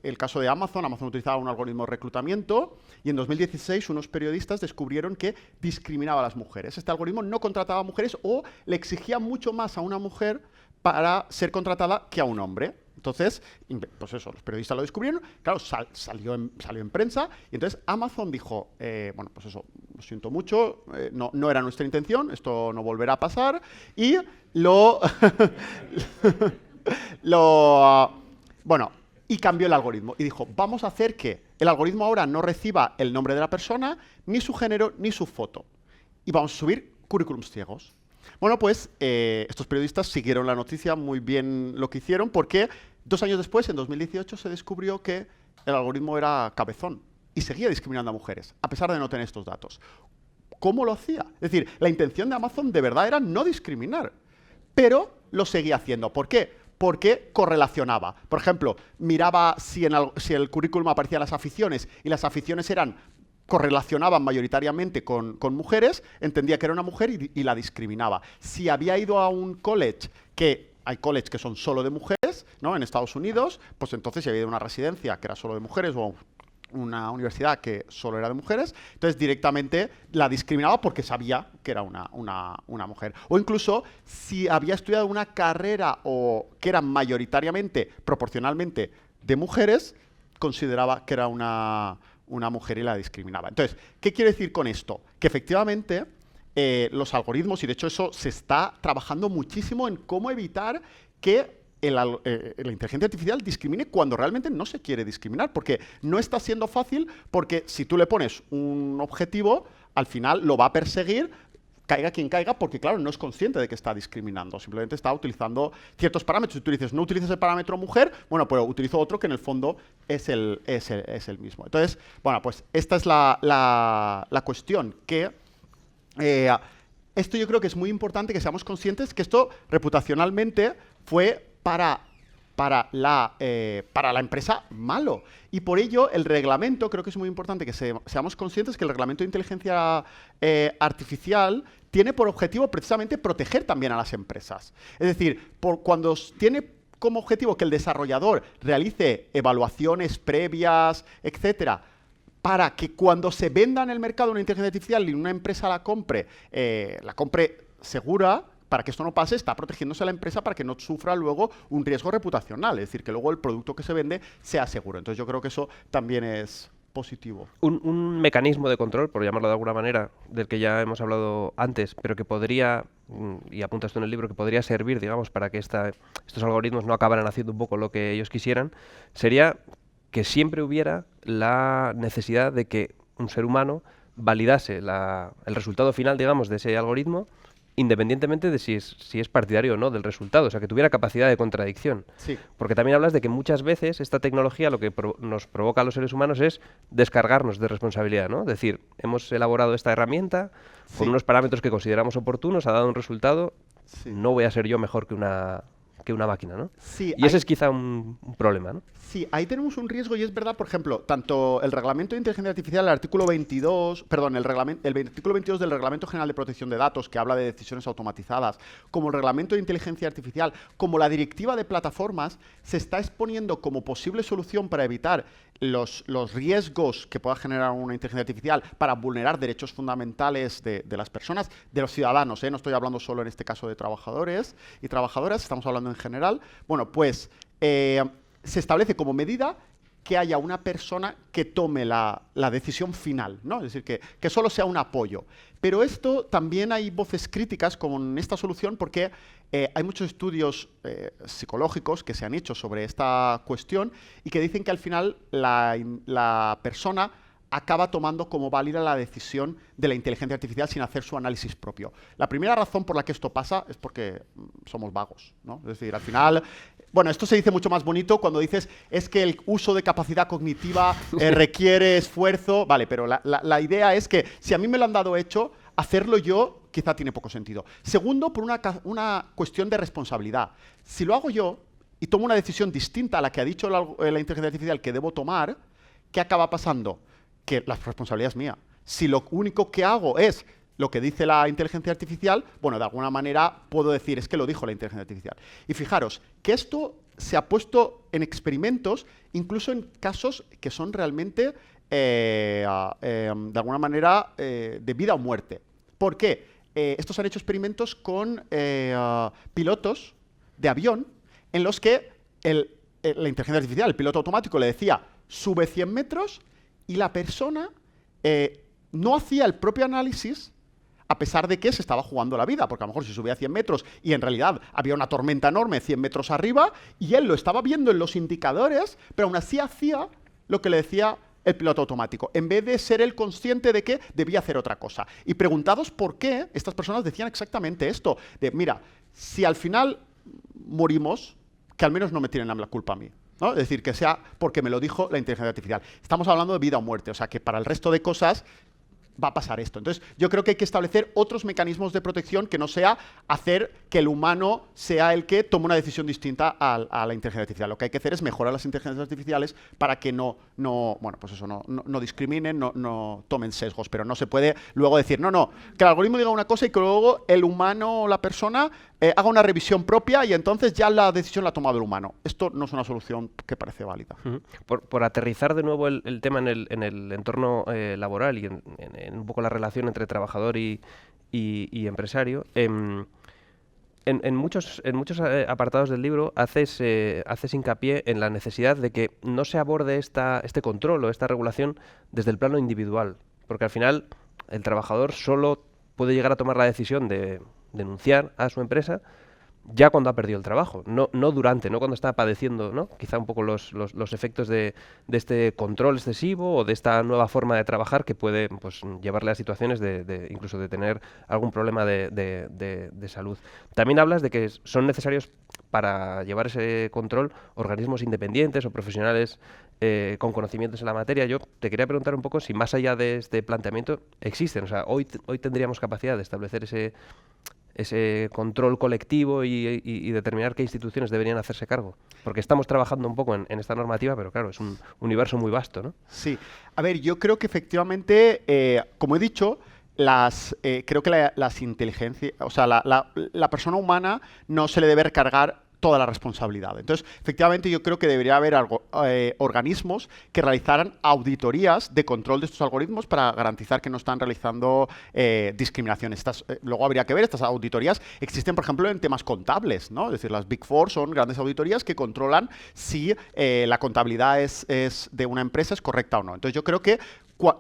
el caso de Amazon. Amazon utilizaba un algoritmo de reclutamiento y en 2016 unos periodistas descubrieron que discriminaba a las mujeres. Este algoritmo no contrataba a mujeres o le exigía mucho más a una mujer para ser contratada que a un hombre. Entonces, pues eso, los periodistas lo descubrieron, claro, salió en prensa, y entonces Amazon dijo, bueno, pues eso, lo siento mucho, no era nuestra intención, esto no volverá a pasar, y bueno, y cambió el algoritmo y dijo, vamos a hacer que el algoritmo ahora no reciba el nombre de la persona, ni su género, ni su foto. Y vamos a subir currículums ciegos. Bueno, pues estos periodistas siguieron la noticia, muy bien lo que hicieron, porque 2 años después, en 2018, se descubrió que el algoritmo era cabezón y seguía discriminando a mujeres, a pesar de no tener estos datos. ¿Cómo lo hacía? Es decir, la intención de Amazon de verdad era no discriminar, pero lo seguía haciendo. ¿Por qué? Porque correlacionaba. Por ejemplo, miraba si el currículum aparecían las aficiones y las aficiones correlacionaban mayoritariamente con mujeres, entendía que era una mujer y la discriminaba. Si había ido a un college, que hay colleges que son solo de mujeres, ¿no? En Estados Unidos, pues entonces si había ido a una residencia que era solo de mujeres o una universidad que solo era de mujeres, entonces directamente la discriminaba porque sabía que era una mujer. O incluso si había estudiado una carrera o que era mayoritariamente, proporcionalmente de mujeres, consideraba que era una mujer y la discriminaba. Entonces, ¿qué quiere decir con esto? Que efectivamente los algoritmos, y de hecho eso se está trabajando muchísimo en cómo evitar que la inteligencia artificial discrimine cuando realmente no se quiere discriminar, porque no está siendo fácil, porque si tú le pones un objetivo, al final lo va a perseguir, caiga quien caiga, porque claro, no es consciente de que está discriminando, simplemente está utilizando ciertos parámetros. Si tú dices, no utilices el parámetro mujer, bueno, pues utilizo otro que en el fondo es el mismo. Entonces, bueno, pues esta es la cuestión, que esto yo creo que es muy importante que seamos conscientes que esto reputacionalmente fue para la empresa malo. Y por ello, el reglamento, creo que es muy importante que seamos conscientes que el reglamento de inteligencia artificial tiene por objetivo precisamente proteger también a las empresas. Es decir, cuando tiene como objetivo que el desarrollador realice evaluaciones previas, etcétera, para que cuando se venda en el mercado una inteligencia artificial y una empresa la compre segura. Para que esto no pase, está protegiéndose a la empresa para que no sufra luego un riesgo reputacional, es decir, que luego el producto que se vende sea seguro. Entonces yo creo que eso también es positivo. Un mecanismo de control, por llamarlo de alguna manera, del que ya hemos hablado antes, pero que podría, y apuntas tú en el libro, que podría servir, digamos, para que estos algoritmos no acabaran haciendo un poco lo que ellos quisieran, sería que siempre hubiera la necesidad de que un ser humano validase el resultado final, digamos, de ese algoritmo, independientemente de si es partidario o no del resultado, o sea, que tuviera capacidad de contradicción. Sí. Porque también hablas de que muchas veces esta tecnología lo que nos provoca a los seres humanos es descargarnos de responsabilidad, ¿no? Es decir, hemos elaborado esta herramienta con unos parámetros que consideramos oportunos, ha dado un resultado, no voy a ser yo mejor que una máquina, ¿no? Sí, y ese es quizá un problema, ¿no? Sí, ahí tenemos un riesgo y es verdad, por ejemplo, tanto el reglamento de inteligencia artificial, el artículo 22, perdón, el artículo 22 del Reglamento General de Protección de Datos, que habla de decisiones automatizadas, como el reglamento de inteligencia artificial, como la directiva de plataformas, se está exponiendo como posible solución para evitar los riesgos que pueda generar una inteligencia artificial para vulnerar derechos fundamentales de las personas, de los ciudadanos, no estoy hablando solo en este caso de trabajadores y trabajadoras, estamos hablando en general. Bueno, pues se establece como medida que haya una persona que tome la decisión final, ¿no? Es decir, que solo sea un apoyo. Pero esto también hay voces críticas con esta solución porque hay muchos estudios psicológicos que se han hecho sobre esta cuestión y que dicen que al final la persona acaba tomando como válida la decisión de la inteligencia artificial sin hacer su análisis propio. La primera razón por la que esto pasa es porque somos vagos, ¿no? Es decir, al final, bueno, esto se dice mucho más bonito cuando dices es que el uso de capacidad cognitiva requiere esfuerzo, vale, pero la idea es que si a mí me lo han dado hecho, hacerlo yo quizá tiene poco sentido. Segundo, por una cuestión de responsabilidad. Si lo hago yo y tomo una decisión distinta a la que ha dicho la inteligencia artificial que debo tomar, ¿qué acaba pasando? Que la responsabilidad es mía. Si lo único que hago es lo que dice la inteligencia artificial, bueno, de alguna manera puedo decir, es que lo dijo la inteligencia artificial. Y fijaros, que esto se ha puesto en experimentos, incluso en casos que son realmente, de alguna manera, de vida o muerte. ¿Por qué? Estos han hecho experimentos con pilotos de avión en los que la inteligencia artificial, el piloto automático, le decía, sube 100 metros, y la persona no hacía el propio análisis a pesar de que se estaba jugando la vida, porque a lo mejor si subía 100 metros y en realidad había una tormenta enorme 100 metros arriba y él lo estaba viendo en los indicadores, pero aún así hacía lo que le decía el piloto automático, en vez de ser él consciente de que debía hacer otra cosa. Y preguntados por qué, estas personas decían exactamente esto, de mira, si al final morimos, que al menos no me tienen la culpa a mí, ¿no? Es decir, que sea porque me lo dijo la inteligencia artificial. Estamos hablando de vida o muerte, o sea que para el resto de cosas va a pasar esto. Entonces, yo creo que hay que establecer otros mecanismos de protección que no sea hacer que el humano sea el que tome una decisión distinta a la inteligencia artificial. Lo que hay que hacer es mejorar las inteligencias artificiales para que no discriminen, no tomen sesgos. Pero no se puede luego decir, no, que el algoritmo diga una cosa y que luego el humano o la persona haga una revisión propia y entonces ya la decisión la ha tomado el humano. Esto no es una solución que parece válida. Por aterrizar de nuevo el tema en el entorno laboral y en un poco la relación entre trabajador y empresario, en muchos apartados del libro haces hincapié en la necesidad de que no se aborde este control o esta regulación desde el plano individual, porque al final el trabajador solo puede llegar a tomar la decisión de denunciar a su empresa ya cuando ha perdido el trabajo, no durante, no cuando está padeciendo, ¿no? Quizá un poco los efectos de este control excesivo o de esta nueva forma de trabajar que puede, pues, llevarle a situaciones incluso de tener algún problema de salud. También hablas de que son necesarios para llevar ese control organismos independientes o profesionales con conocimientos en la materia. Yo te quería preguntar un poco si más allá de este planteamiento existen, o sea, hoy tendríamos capacidad de establecer ese control colectivo y determinar qué instituciones deberían hacerse cargo. Porque estamos trabajando un poco en esta normativa, pero claro, es un universo muy vasto, ¿no? Sí. A ver, yo creo que efectivamente, como he dicho, creo que las inteligencias, o sea, la persona humana no se le debe recargar toda la responsabilidad. Entonces, efectivamente, yo creo que debería haber organismos que realizaran auditorías de control de estos algoritmos para garantizar que no están realizando discriminaciones. Luego habría que ver, estas auditorías existen, por ejemplo, en temas contables, ¿no? Es decir, las Big Four son grandes auditorías que controlan si la contabilidad de una empresa es correcta o no. Entonces, yo creo que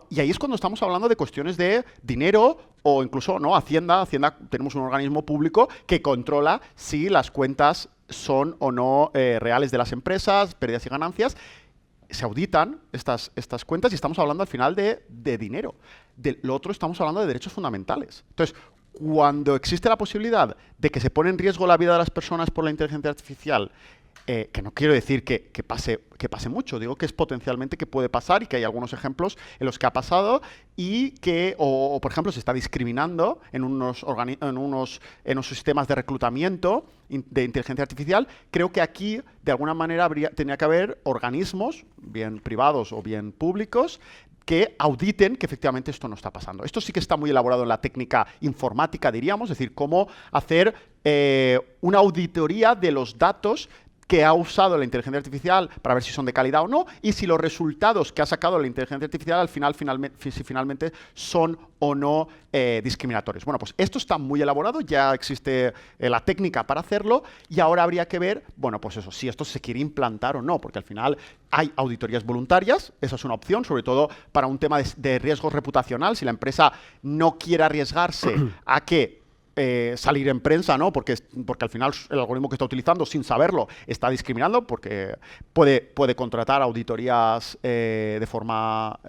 y ahí es cuando estamos hablando de cuestiones de dinero o incluso, ¿no? Hacienda, tenemos un organismo público que controla si las cuentas son o no reales de las empresas, pérdidas y ganancias. Se auditan estas cuentas y estamos hablando al final de dinero. De lo otro estamos hablando de derechos fundamentales. Entonces, cuando existe la posibilidad de que se pone en riesgo la vida de las personas por la inteligencia artificial, que no quiero decir que pase mucho, digo que es potencialmente que puede pasar y que hay algunos ejemplos en los que ha pasado y que, o por ejemplo, se está discriminando en unos sistemas de reclutamiento de inteligencia artificial. Creo que aquí, de alguna manera, tendría que haber organismos, bien privados o bien públicos, que auditen que efectivamente esto no está pasando. Esto sí que está muy elaborado en la técnica informática, diríamos, es decir, cómo hacer una auditoría de los datos que ha usado la inteligencia artificial para ver si son de calidad o no, y si los resultados que ha sacado la inteligencia artificial al final, finalmente son o no discriminatorios. Bueno, pues esto está muy elaborado, ya existe la técnica para hacerlo, y ahora habría que ver, bueno, pues eso, si esto se quiere implantar o no, porque al final hay auditorías voluntarias, esa es una opción, sobre todo para un tema de riesgo reputacional, si la empresa no quiere arriesgarse a que salir en prensa, ¿no? Porque al final el algoritmo que está utilizando, sin saberlo, está discriminando, porque puede contratar auditorías de forma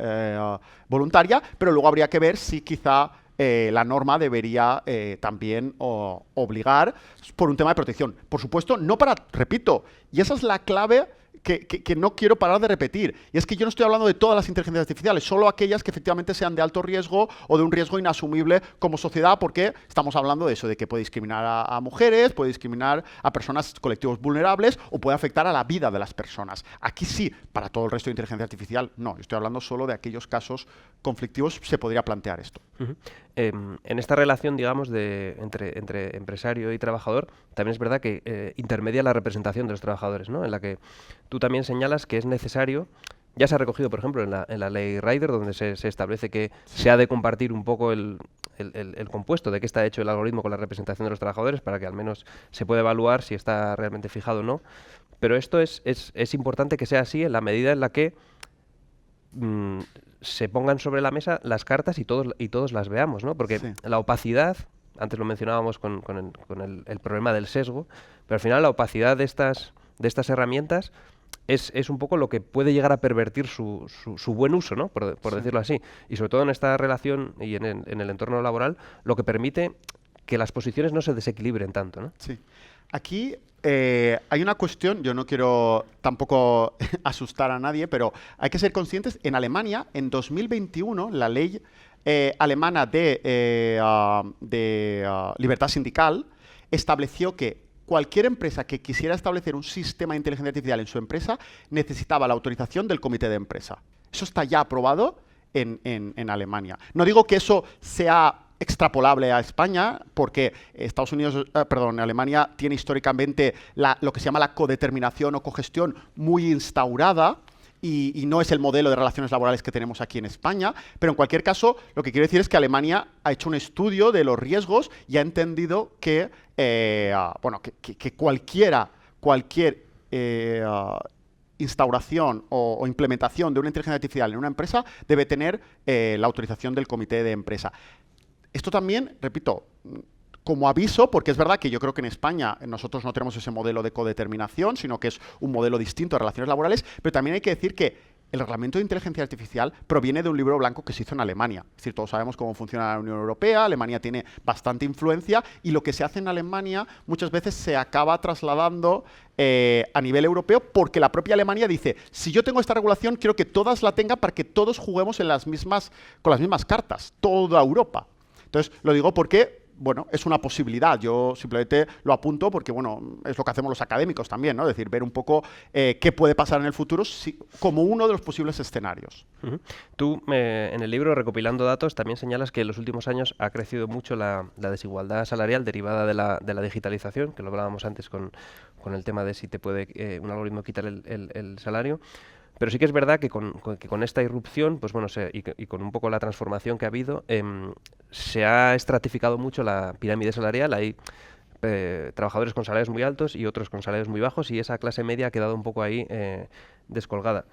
voluntaria, pero luego habría que ver si quizá la norma debería también obligar por un tema de protección. Por supuesto, no para, repito, y esa es la clave que no quiero parar de repetir. Y es que yo no estoy hablando de todas las inteligencias artificiales, solo aquellas que efectivamente sean de alto riesgo o de un riesgo inasumible como sociedad, porque estamos hablando de eso, de que puede discriminar a mujeres, puede discriminar a personas, colectivos vulnerables, o puede afectar a la vida de las personas. Aquí sí, para todo el resto de inteligencia artificial, no. Yo estoy hablando solo de aquellos casos conflictivos, se podría plantear esto. Uh-huh. En esta relación, digamos, entre empresario y trabajador, también es verdad que intermedia la representación de los trabajadores, ¿no? En la que tú también señalas que es necesario, ya se ha recogido, por ejemplo, en la ley Rider, donde se establece que se ha de compartir un poco el compuesto de qué está hecho el algoritmo con la representación de los trabajadores, para que al menos se pueda evaluar si está realmente fijado o no. Pero esto es importante que sea así en la medida en la que se pongan sobre la mesa las cartas y todos las veamos, ¿no? Porque sí, la opacidad, antes lo mencionábamos con el problema del sesgo, pero al final la opacidad de estas herramientas es un poco lo que puede llegar a pervertir su buen uso, ¿no? Por sí, decirlo así. Y sobre todo en esta relación y en el entorno laboral, lo que permite que las posiciones no se desequilibren tanto, ¿no? Sí. Aquí hay una cuestión, yo no quiero tampoco asustar a nadie, pero hay que ser conscientes, en Alemania, en 2021, la ley alemana de libertad sindical estableció que cualquier empresa que quisiera establecer un sistema de inteligencia artificial en su empresa necesitaba la autorización del comité de empresa. Eso está ya aprobado en Alemania. No digo que eso sea extrapolable a España, porque Alemania tiene históricamente lo que se llama la codeterminación o cogestión muy instaurada, y no es el modelo de relaciones laborales que tenemos aquí en España, pero en cualquier caso, lo que quiero decir es que Alemania ha hecho un estudio de los riesgos y ha entendido que, que cualquier instauración o implementación de una inteligencia artificial en una empresa debe tener la autorización del comité de empresa. Esto también, repito, como aviso, porque es verdad que yo creo que en España nosotros no tenemos ese modelo de codeterminación, sino que es un modelo distinto de relaciones laborales, pero también hay que decir que el reglamento de inteligencia artificial proviene de un libro blanco que se hizo en Alemania. Es decir, todos sabemos cómo funciona la Unión Europea, Alemania tiene bastante influencia y lo que se hace en Alemania muchas veces se acaba trasladando a nivel europeo porque la propia Alemania dice, si yo tengo esta regulación, quiero que todas la tengan para que todos juguemos con las mismas cartas, toda Europa. Entonces, lo digo porque bueno, es una posibilidad. Yo simplemente lo apunto porque, bueno, es lo que hacemos los académicos también, ¿no? Es decir, ver un poco qué puede pasar en el futuro como uno de los posibles escenarios. Tú, en el libro, recopilando datos, también señalas que en los últimos años ha crecido mucho la desigualdad salarial derivada de la digitalización, que lo hablábamos antes con el tema de si te puede un algoritmo quitar el salario. Pero sí que es verdad que con esta irrupción, pues bueno, y con un poco la transformación que ha habido, se ha estratificado mucho la pirámide salarial. Hay trabajadores con salarios muy altos y otros con salarios muy bajos, y esa clase media ha quedado un poco ahí descolgada.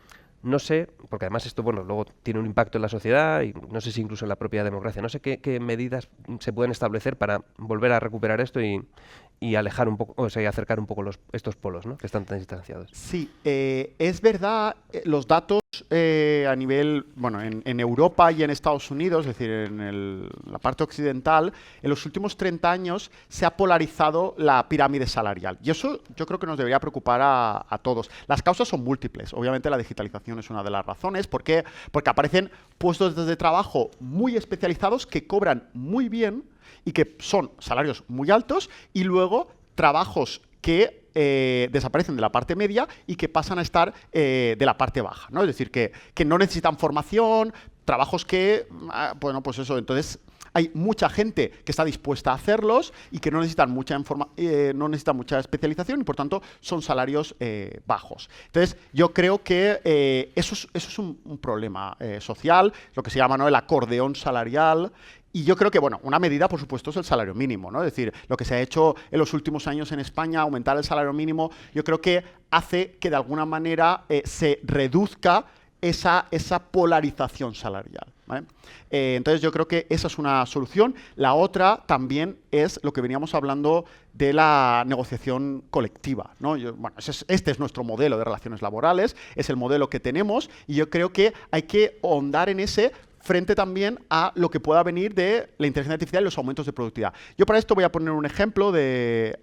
No sé, porque además esto, bueno, luego tiene un impacto en la sociedad y no sé si incluso en la propia democracia. No sé qué medidas se pueden establecer para volver a recuperar esto y alejar un poco, o sea, y acercar un poco estos polos, ¿no?, que están tan distanciados. Sí, es verdad, los datos a nivel, bueno, en Europa y en Estados Unidos, es decir, en la parte occidental, en los últimos 30 años se ha polarizado la pirámide salarial. Y eso yo creo que nos debería preocupar a todos. Las causas son múltiples. Obviamente la digitalización es una de las razones. ¿Por qué? Porque aparecen puestos de trabajo muy especializados que cobran muy bien y que son salarios muy altos, y luego trabajos que desaparecen de la parte media y que pasan a estar de la parte baja, ¿no? Es decir, que no necesitan formación, trabajos que, bueno, pues eso, entonces hay mucha gente que está dispuesta a hacerlos y que no necesitan mucha especialización y, por tanto, son salarios bajos. Entonces, yo creo que eso es un problema social, lo que se llama, ¿no?, el acordeón salarial. Y yo creo que, bueno, una medida, por supuesto, es el salario mínimo, ¿no? Es decir, lo que se ha hecho en los últimos años en España, aumentar el salario mínimo, yo creo que hace que de alguna manera se reduzca esa polarización salarial, ¿vale? Entonces yo creo que esa es una solución. La otra también es lo que veníamos hablando de la negociación colectiva, ¿no? Bueno, este es nuestro modelo de relaciones laborales, es el modelo que tenemos, y yo creo que hay que ahondar en ese frente también a lo que pueda venir de la inteligencia artificial y los aumentos de productividad. Yo para esto voy a poner un ejemplo es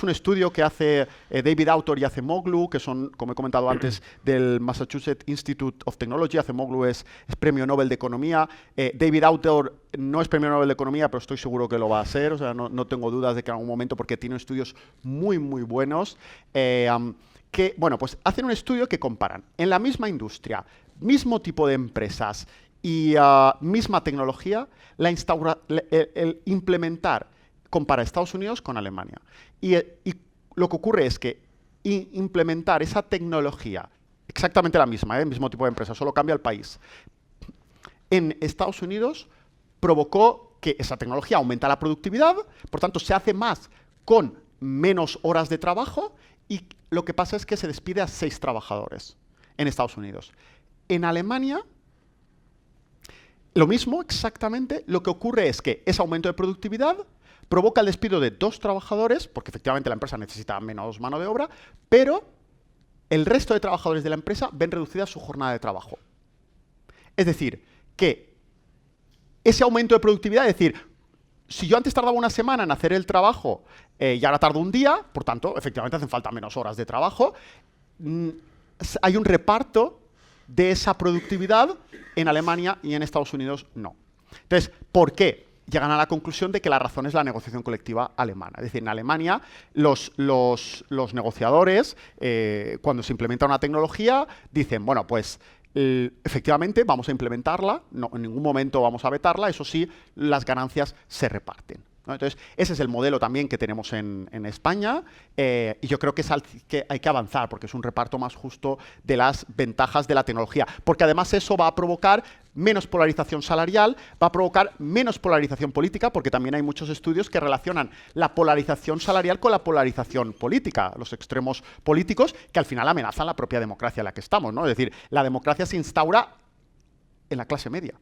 un estudio que hace David Autor y Acemoglu, que son, como he comentado antes, del Massachusetts Institute of Technology. Acemoglu es premio Nobel de Economía. David Autor no es premio Nobel de Economía, pero estoy seguro que lo va a ser. O sea, no tengo dudas de que en algún momento, porque tiene estudios muy, muy buenos. Que, bueno, pues hacen un estudio que comparan en la misma industria, mismo tipo de empresas y misma tecnología, el implementar, compara Estados Unidos con Alemania. Y lo que ocurre es que implementar esa tecnología, exactamente la misma, el mismo tipo de empresa, solo cambia el país, en Estados Unidos provocó que esa tecnología aumenta la productividad, por tanto se hace más con menos horas de trabajo, y lo que pasa es que se despide a 6 trabajadores en Estados Unidos. En Alemania, lo mismo exactamente. Lo que ocurre es que ese aumento de productividad provoca el despido de 2 trabajadores, porque efectivamente la empresa necesita menos mano de obra, pero el resto de trabajadores de la empresa ven reducida su jornada de trabajo. Es decir, que ese aumento de productividad, es decir, si yo antes tardaba una semana en hacer el trabajo y ahora tardo un día, por tanto, efectivamente hacen falta menos horas de trabajo, hay un reparto de esa productividad en Alemania, y en Estados Unidos no. Entonces, ¿por qué? Llegan a la conclusión de que la razón es la negociación colectiva alemana. Es decir, en Alemania los negociadores, cuando se implementa una tecnología, dicen, bueno, pues efectivamente vamos a implementarla, no, en ningún momento vamos a vetarla, eso sí, las ganancias se reparten, ¿no? Entonces, ese es el modelo también que tenemos en España, y yo creo que hay que avanzar, porque es un reparto más justo de las ventajas de la tecnología, porque además eso va a provocar menos polarización salarial, va a provocar menos polarización política, porque también hay muchos estudios que relacionan la polarización salarial con la polarización política, los extremos políticos que al final amenazan la propia democracia en la que estamos, ¿no? Es decir, la democracia se instaura en la clase media.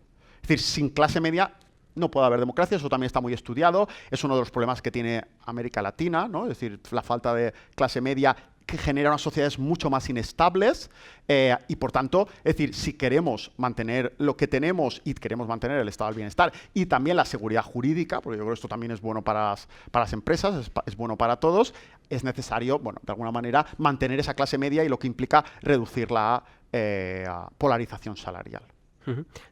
Es decir, sin clase media no puede haber democracia, eso también está muy estudiado, es uno de los problemas que tiene América Latina, ¿no? Es decir, la falta de clase media que genera unas sociedades mucho más inestables y, por tanto, es decir, si queremos mantener lo que tenemos y queremos mantener el estado del bienestar y también la seguridad jurídica, porque yo creo que esto también es bueno para las empresas, es bueno para todos, es necesario, bueno, de alguna manera, mantener esa clase media y lo que implica reducir la polarización salarial.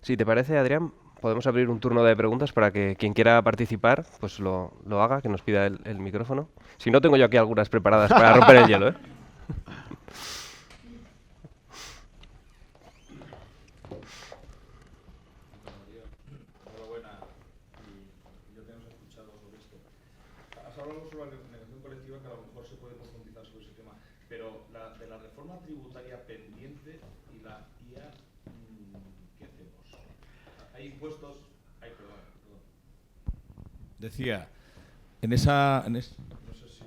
Si te parece, Adrián, podemos abrir un turno de preguntas para que quien quiera participar pues lo haga, que nos pida el micrófono. Si no, tengo yo aquí algunas preparadas para romper el hielo, ¿eh? Enhorabuena. Y ya te hemos escuchado sobre esto. Has hablado sobre la negociación colectiva, que a lo mejor se puede profundizar sobre ese tema, pero de la reforma tributaria pendiente y la IA, ¿qué hacemos? ¿Hay impuestos? Perdón. Decía, no sé si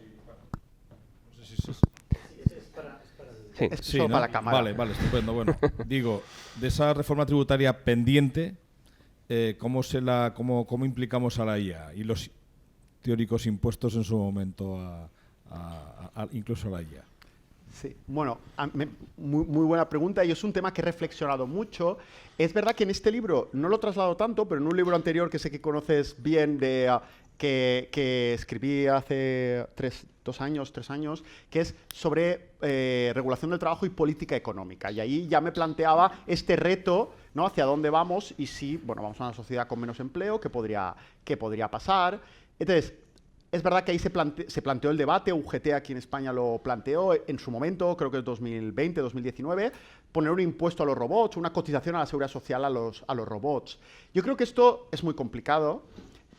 Sí. Es solo ¿no? para la cámara. Vale, estupendo. Bueno, digo, de esa reforma tributaria pendiente, ¿cómo implicamos a la IA y los teóricos impuestos en su momento incluso a la IA? Sí, bueno, muy buena pregunta y es un tema que he reflexionado mucho. Es verdad que en este libro no lo he trasladado tanto, pero en un libro anterior que sé que conoces bien, que escribí hace 3 años, que es sobre regulación del trabajo y política económica. Y ahí ya me planteaba este reto, ¿no? Hacia dónde vamos y si, bueno, vamos a una sociedad con menos empleo, ¿qué podría pasar? Entonces, es verdad que ahí se planteó el debate, UGT aquí en España lo planteó en su momento, creo que es 2020, 2019, poner un impuesto a los robots, una cotización a la seguridad social a los robots. Yo creo que esto es muy complicado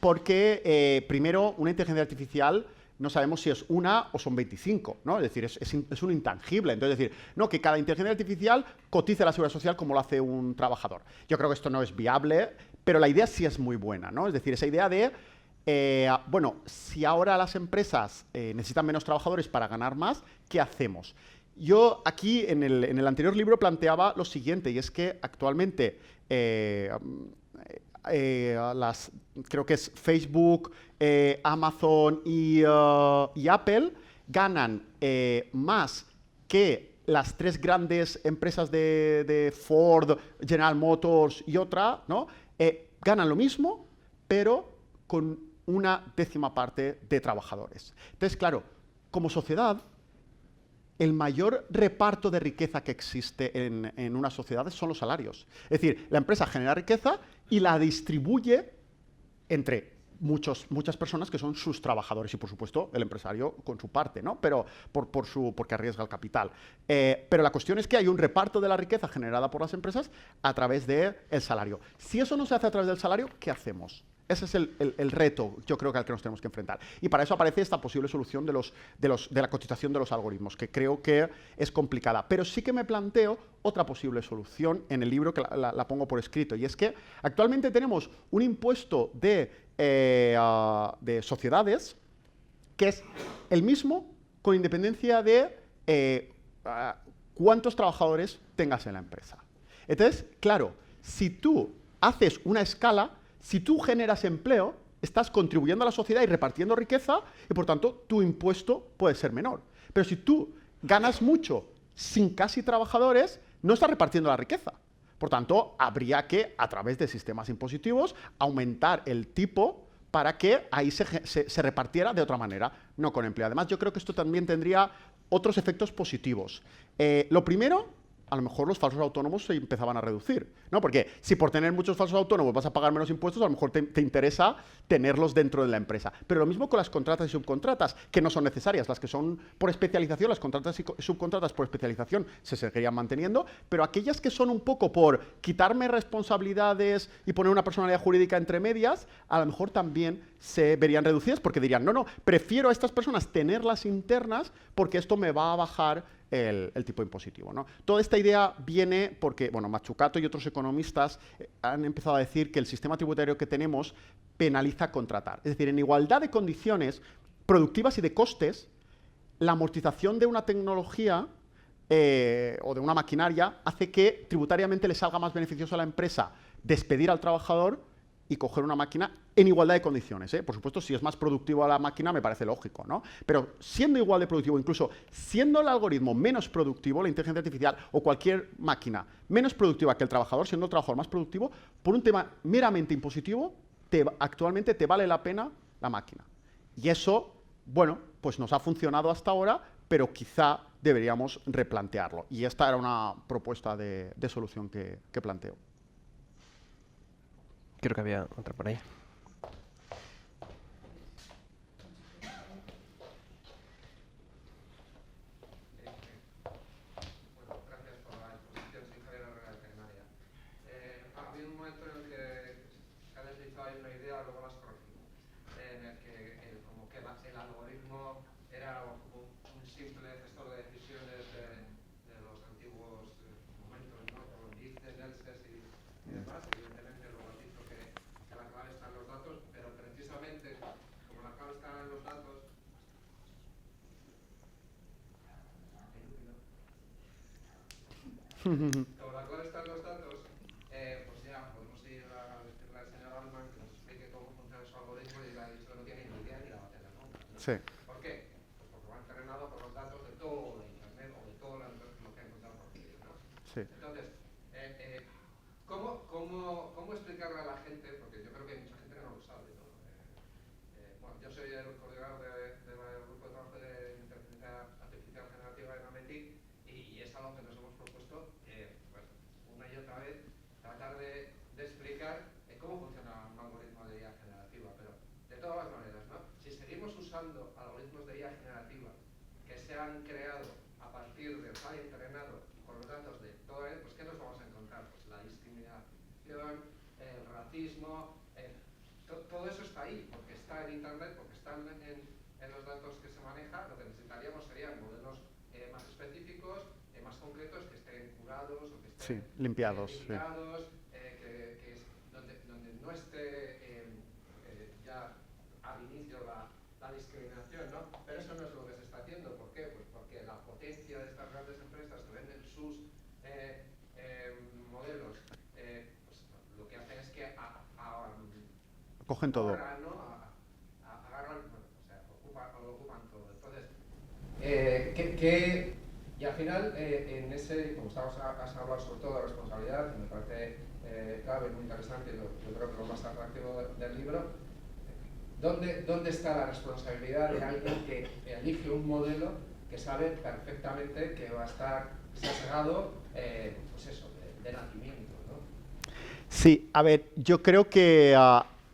porque, primero, una inteligencia artificial no sabemos si es una o son 25, ¿no? Es decir, es un intangible. Entonces, decir, no, que cada inteligencia artificial cotice a la seguridad social como lo hace un trabajador. Yo creo que esto no es viable, pero la idea sí es muy buena, ¿no? Es decir, esa idea de bueno, si ahora las empresas necesitan menos trabajadores para ganar más, ¿qué hacemos? Yo aquí en el anterior libro planteaba lo siguiente, y es que actualmente creo que es Facebook, Amazon y Apple ganan más que las 3 grandes empresas de Ford, General Motors y otra, ¿no? Ganan lo mismo, pero con una 10ª parte de trabajadores. Entonces, claro, como sociedad, el mayor reparto de riqueza que existe en una sociedad son los salarios. Es decir, la empresa genera riqueza y la distribuye entre muchas personas que son sus trabajadores y, por supuesto, el empresario con su parte, ¿no? Pero porque arriesga el capital. Pero la cuestión es que hay un reparto de la riqueza generada por las empresas a través del salario. Si eso no se hace a través del salario, ¿qué hacemos? Ese es el reto, yo creo que al que nos tenemos que enfrentar. Y para eso aparece esta posible solución de la cotización de los algoritmos, que creo que es complicada. Pero sí que me planteo otra posible solución en el libro, que la pongo por escrito, y es que actualmente tenemos un impuesto de sociedades que es el mismo con independencia de cuántos trabajadores tengas en la empresa. Entonces, claro, si tú haces una escala, si tú generas empleo, estás contribuyendo a la sociedad y repartiendo riqueza y, por tanto, tu impuesto puede ser menor. Pero si tú ganas mucho sin casi trabajadores, no estás repartiendo la riqueza. Por tanto, habría que, a través de sistemas impositivos, aumentar el tipo para que ahí se repartiera de otra manera, no con empleo. Además, yo creo que esto también tendría otros efectos positivos. Lo primero, a lo mejor los falsos autónomos se empezaban a reducir, ¿no? Porque si por tener muchos falsos autónomos vas a pagar menos impuestos, a lo mejor te interesa tenerlos dentro de la empresa. Pero lo mismo con las contratas y subcontratas, que no son necesarias. Las que son por especialización, las contratas y subcontratas por especialización se seguirían manteniendo, pero aquellas que son un poco por quitarme responsabilidades y poner una personalidad jurídica entre medias, a lo mejor también se verían reducidas porque dirían, no, prefiero a estas personas tenerlas internas porque esto me va a bajar el tipo impositivo, ¿no? Toda esta idea viene porque, bueno, Mazzucato y otros economistas han empezado a decir que el sistema tributario que tenemos penaliza contratar. Es decir, en igualdad de condiciones productivas y de costes, la amortización de una tecnología o de una maquinaria hace que tributariamente le salga más beneficioso a la empresa despedir al trabajador y coger una máquina en igualdad de condiciones, ¿eh? Por supuesto, si es más productivo la máquina, me parece lógico, ¿no? Pero siendo igual de productivo, incluso siendo el algoritmo menos productivo, la inteligencia artificial o cualquier máquina menos productiva que el trabajador, siendo el trabajador más productivo, por un tema meramente impositivo, actualmente te vale la pena la máquina. Y eso, bueno, pues nos ha funcionado hasta ahora, pero quizá deberíamos replantearlo. Y esta era una propuesta de solución que planteo. Creo que había otra por ahí. Bueno, gracias por la exposición, soy Javier Herrera de Tecnaria. Ha habido un momento en el que se ha deslizado ahí una idea, luego más próxima, en el que como que el algoritmo era como un simple gestor de decisiones de los antiguos momentos, ¿no? Con if, then, elses y demás. Evidentemente luego has dicho que la clave está en los datos, pero precisamente como la clave está en los datos, como la clave está en los datos, pues ya podemos ir a decirle al señor Altman que nos explique cómo funciona su algoritmo y dirá, esto no tiene ni idea ni la va a tener nunca, ¿no? Sí. ¿Por qué? Pues porque va entrenado por los datos de todo la Internet o de todo lo que ha encontrado por vídeo, ¿no? Sí. Entonces, ¿cómo explicarle a la gente? Porque yo creo que hay mucha gente que no lo sabe, ¿no? Bueno, yo soy el coordinador del grupo de trabajo de inteligencia artificial generativa en AMETI y es algo que nos hemos propuesto pues, una y otra vez, tratar de explicar cómo funciona un algoritmo de IA generativa, pero de todas las maneras, ¿no? Si seguimos usando algoritmos de IA generativa que se han creado a partir de, se han entrenado con los datos de todo él, pues ¿qué nos vamos a encontrar? Pues la discriminación, el racismo, todo eso está ahí, porque está en Internet, porque están en los datos que se maneja. Lo que necesitaríamos serían modelos más específicos, más concretos, que estén curados o que estén limpiados, limpiados, que es donde no esté ya al inicio la discriminación, ¿no? Pero eso no es lo que se está haciendo. ¿Por qué? Pues porque la potencia de estas grandes empresas que venden sus modelos, pues lo que hacen es que cogen todo. agarran, ¿no? Agarran, bueno, o sea, lo ocupan todo. Entonces, y al final, en ese, como has hablado sobre todo de responsabilidad, que me parece clave, muy interesante, yo creo que lo más atractivo del libro, ¿dónde está la responsabilidad de alguien que elige un modelo que sabe perfectamente que va a estar sesgado, pues eso, de nacimiento, ¿no? Sí, a ver, yo creo que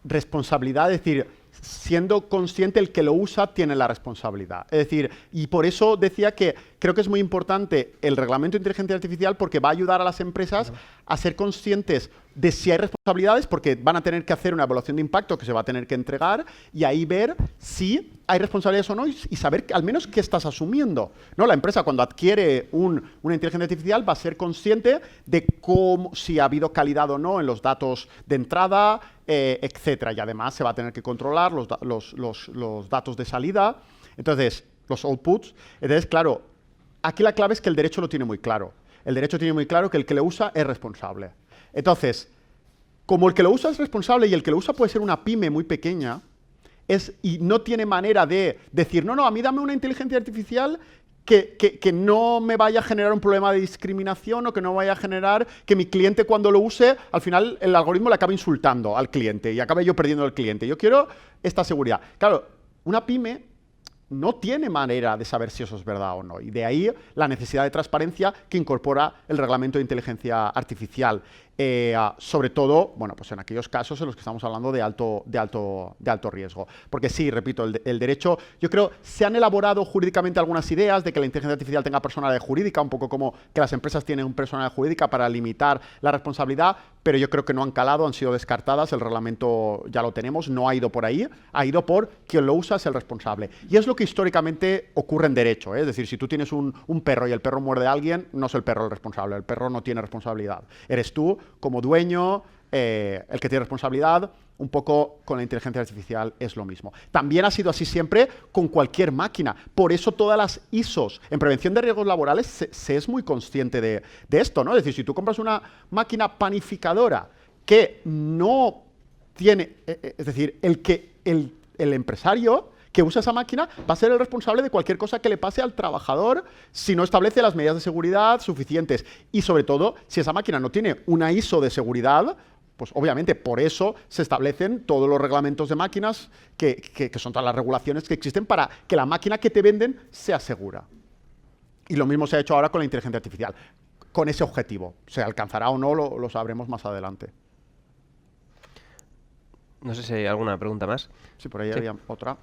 responsabilidad, es decir, siendo consciente el que lo usa tiene la responsabilidad. Es decir, y por eso decía que creo que es muy importante el reglamento de inteligencia artificial porque va a ayudar a las empresas a ser conscientes de si hay responsabilidades, porque van a tener que hacer una evaluación de impacto que se va a tener que entregar y ahí ver si hay responsabilidades o no y saber al menos qué estás asumiendo, ¿no? La empresa cuando adquiere una inteligencia artificial va a ser consciente de cómo, si ha habido calidad o no en los datos de entrada, etcétera. Y además se va a tener que controlar los datos de salida, entonces los outputs. Entonces, claro, aquí la clave es que el derecho lo tiene muy claro. El derecho tiene muy claro que el que lo usa es responsable. Entonces, como el que lo usa es responsable y el que lo usa puede ser una pyme muy pequeña, y no tiene manera de decir, no, a mí dame una inteligencia artificial que no me vaya a generar un problema de discriminación o que no vaya a generar que mi cliente cuando lo use, al final el algoritmo le acabe insultando al cliente y acabe yo perdiendo al cliente. Yo quiero esta seguridad. Claro, una pyme no tiene manera de saber si eso es verdad o no. Y de ahí la necesidad de transparencia que incorpora el reglamento de inteligencia artificial. Sobre todo, bueno, pues en aquellos casos en los que estamos hablando de alto riesgo. Porque sí, repito, el derecho, yo creo, se han elaborado jurídicamente algunas ideas de que la inteligencia artificial tenga personalidad jurídica, un poco como que las empresas tienen una personalidad jurídica para limitar la responsabilidad, pero yo creo que no han calado, han sido descartadas, el reglamento ya lo tenemos, no ha ido por ahí, ha ido por quien lo usa es el responsable. Y es lo que históricamente ocurre en derecho, ¿eh? Es decir, si tú tienes un perro y el perro muerde a alguien, no es el perro el responsable, el perro no tiene responsabilidad. Eres tú, como dueño, el que tiene responsabilidad. Un poco con la inteligencia artificial es lo mismo. También ha sido así siempre con cualquier máquina. Por eso todas las ISOs en prevención de riesgos laborales se es muy consciente de esto, ¿no? Es decir, si tú compras una máquina panificadora que no es decir, el empresario que usa esa máquina va a ser el responsable de cualquier cosa que le pase al trabajador si no establece las medidas de seguridad suficientes. Y sobre todo, si esa máquina no tiene una ISO de seguridad, pues obviamente por eso se establecen todos los reglamentos de máquinas, que son todas las regulaciones que existen para que la máquina que te venden sea segura. Y lo mismo se ha hecho ahora con la inteligencia artificial, con ese objetivo. ¿Se alcanzará o no? Lo sabremos más adelante. No sé si hay alguna pregunta más. Sí, por ahí Sí. había otra.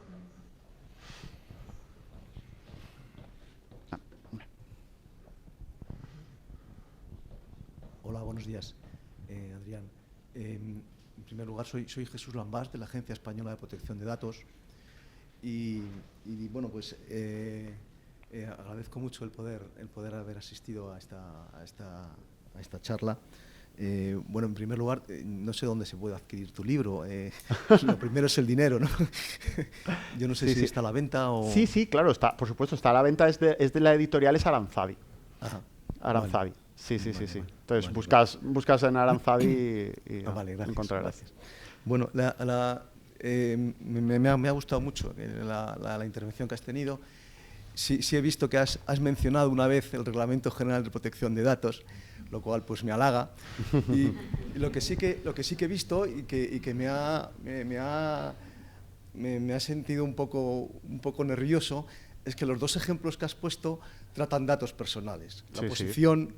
Hola, buenos días, Adrián. En primer lugar, soy Jesús Lambás, de la Agencia Española de Protección de Datos. Y bueno, pues agradezco mucho el poder haber asistido a esta charla. Bueno, en primer lugar, no sé dónde se puede adquirir tu libro. Lo primero es el dinero, ¿no? Yo no sé si está a la venta o... Sí, claro, está, por supuesto, está a la venta, es de la editorial, es Aranzadi. Ajá. Aranzadi. Vale. Sí. Vale. Entonces, Vale, buscas en Aranzadi y vale, gracias, encontrarás. gracias. Bueno, me ha gustado mucho la intervención que has tenido. Sí he visto que has mencionado una vez el Reglamento General de Protección de Datos, lo cual pues me halaga. Y lo que sí que he visto y que me ha sentido un poco nervioso es que los dos ejemplos que has puesto tratan datos personales. La posición,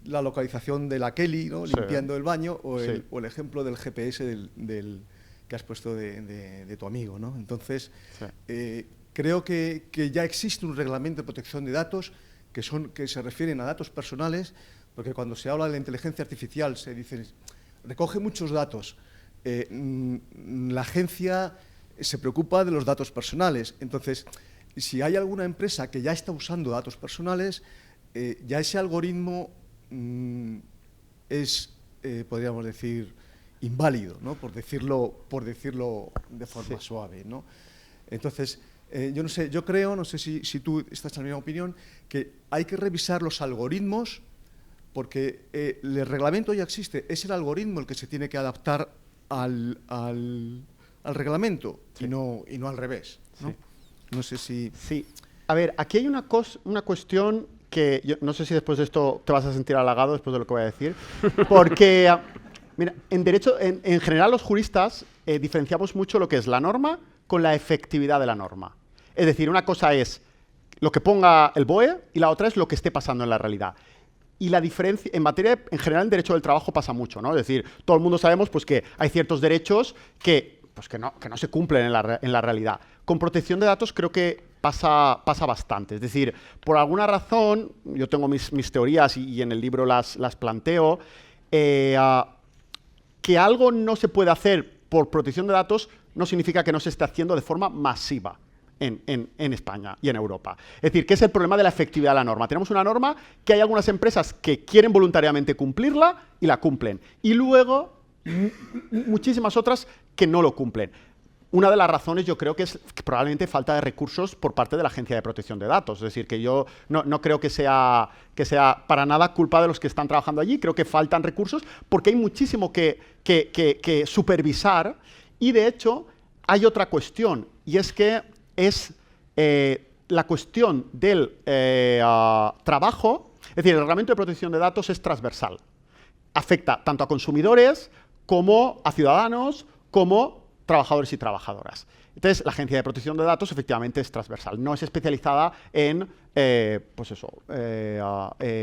la localización de la Kelly, ¿no? Limpiando el baño, o el ejemplo del GPS que has puesto de tu amigo, ¿no? Entonces, creo que ya existe un reglamento de protección de datos que se refieren a datos personales, porque cuando se habla de la inteligencia artificial se dice, recoge muchos datos. La agencia se preocupa de los datos personales. Entonces, si hay alguna empresa que ya está usando datos personales, ya ese algoritmo es, podríamos decir, inválido, ¿no? por decirlo de forma suave, ¿no? Entonces, yo no sé, yo creo, no sé si tú estás en la misma opinión, que hay que revisar los algoritmos, porque el reglamento ya existe, es el algoritmo el que se tiene que adaptar al reglamento y no al revés, ¿no? No sé si... Sí. A ver, aquí hay una cuestión que yo no sé si después de esto te vas a sentir halagado después de lo que voy a decir, porque, mira, en derecho, en general los juristas diferenciamos mucho lo que es la norma con la efectividad de la norma. Es decir, una cosa es lo que ponga el BOE y la otra es lo que esté pasando en la realidad. Y la diferencia, en materia, en general, en derecho del trabajo pasa mucho, ¿no? Es decir, todo el mundo sabemos pues, que hay ciertos derechos que no se cumplen en la realidad. Con protección de datos creo que pasa bastante. Es decir, por alguna razón, yo tengo mis teorías y en el libro las planteo, que algo no se puede hacer por protección de datos no significa que no se esté haciendo de forma masiva en España y en Europa. Es decir, ¿qué es el problema de la efectividad de la norma? Tenemos una norma que hay algunas empresas que quieren voluntariamente cumplirla y la cumplen. Y luego muchísimas otras que no lo cumplen. Una de las razones yo creo que es probablemente falta de recursos por parte de la Agencia de Protección de Datos. Es decir, que yo no creo que sea para nada culpa de los que están trabajando allí. Creo que faltan recursos porque hay muchísimo que supervisar. Y de hecho hay otra cuestión, y es que es la cuestión del trabajo. Es decir, el Reglamento de Protección de Datos es transversal. Afecta tanto a consumidores como a ciudadanos, como trabajadores y trabajadoras. Entonces, la Agencia de Protección de Datos efectivamente es transversal, no es especializada en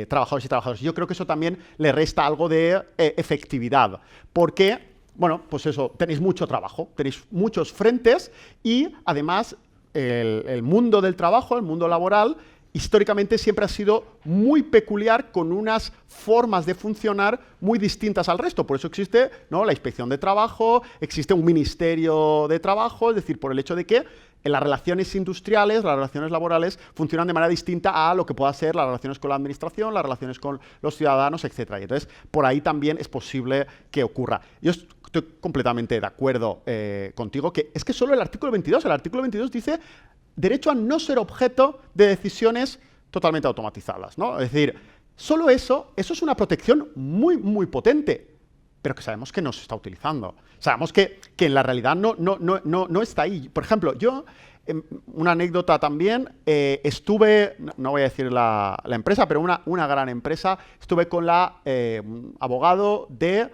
trabajadores y trabajadoras. Yo creo que eso también le resta algo de efectividad, porque, bueno, pues eso, tenéis mucho trabajo, tenéis muchos frentes y, además, el mundo del trabajo, el mundo laboral, históricamente siempre ha sido muy peculiar, con unas formas de funcionar muy distintas al resto. Por eso existe, ¿no?, la Inspección de Trabajo, existe un Ministerio de Trabajo, es decir, por el hecho de que en las relaciones industriales, las relaciones laborales, funcionan de manera distinta a lo que pueda ser las relaciones con la administración, las relaciones con los ciudadanos, etc. Y entonces, por ahí también es posible que ocurra. Yo estoy completamente de acuerdo contigo, que es que solo el artículo 22 dice derecho a no ser objeto de decisiones totalmente automatizadas, ¿no? Es decir, solo eso es una protección muy, muy potente. pero que sabemos que no se está utilizando. Sabemos que en la realidad no está ahí. Por ejemplo, yo, una anécdota también, estuve, no voy a decir la empresa, pero una gran empresa, estuve con un abogado de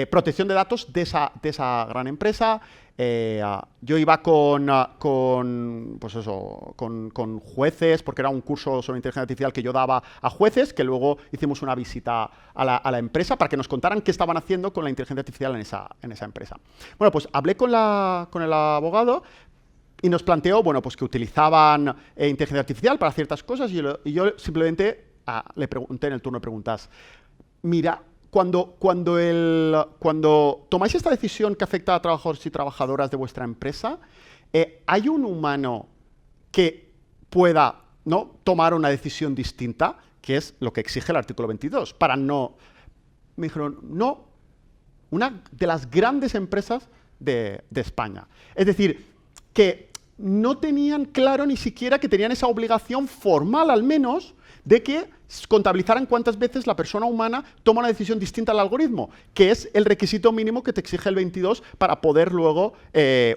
protección de datos de esa gran empresa. Yo iba con jueces, porque era un curso sobre inteligencia artificial que yo daba a jueces, que luego hicimos una visita a la empresa para que nos contaran qué estaban haciendo con la inteligencia artificial en esa empresa. Bueno, pues hablé con el abogado y nos planteó, bueno, pues que utilizaban inteligencia artificial para ciertas cosas y yo simplemente le pregunté en el turno de preguntas, mira, cuando tomáis esta decisión que afecta a trabajadores y trabajadoras de vuestra empresa, ¿hay un humano que pueda, ¿no?, tomar una decisión distinta, que es lo que exige el artículo 22, para no... Me dijeron, no, una de las grandes empresas de España. Es decir, que no tenían claro ni siquiera que tenían esa obligación formal, al menos, de que contabilizaran cuántas veces la persona humana toma una decisión distinta al algoritmo, que es el requisito mínimo que te exige el 22 para poder luego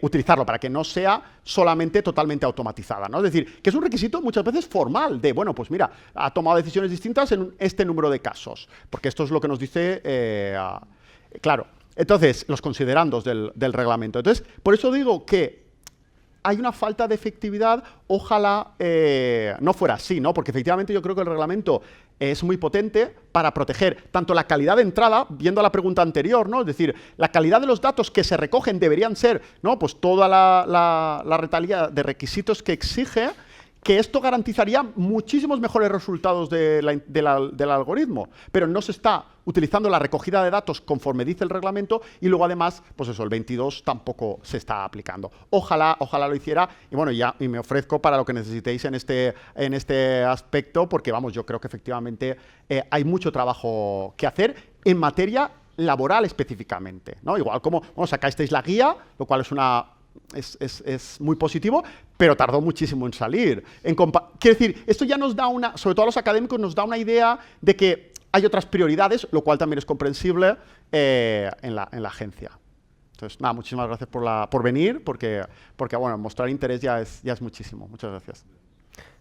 utilizarlo, para que no sea solamente totalmente automatizada, ¿no? Es decir, que es un requisito muchas veces formal, de, bueno, pues mira, ha tomado decisiones distintas en este número de casos, porque esto es lo que nos dice, claro, entonces, los considerandos del reglamento. Entonces, por eso digo que hay una falta de efectividad, ojalá no fuera así, ¿no? Porque efectivamente yo creo que el reglamento es muy potente para proteger tanto la calidad de entrada, viendo la pregunta anterior, ¿no? Es decir, la calidad de los datos que se recogen deberían ser, ¿no?, pues toda la retalia de requisitos que exige, que esto garantizaría muchísimos mejores resultados del algoritmo, pero no se está utilizando la recogida de datos conforme dice el reglamento y luego además, pues eso, el 22 tampoco se está aplicando. Ojalá lo hiciera y bueno, y me ofrezco para lo que necesitéis en este aspecto, porque vamos, yo creo que efectivamente hay mucho trabajo que hacer en materia laboral específicamente, ¿no? Igual como, bueno, sacasteis la guía, lo cual es muy positivo, pero tardó muchísimo en salir. Quiero decir, esto ya nos da sobre todo a los académicos, nos da una idea de que hay otras prioridades, lo cual también es comprensible en la agencia. Entonces, nada, muchísimas gracias por venir, porque bueno, mostrar interés ya es muchísimo. Muchas gracias.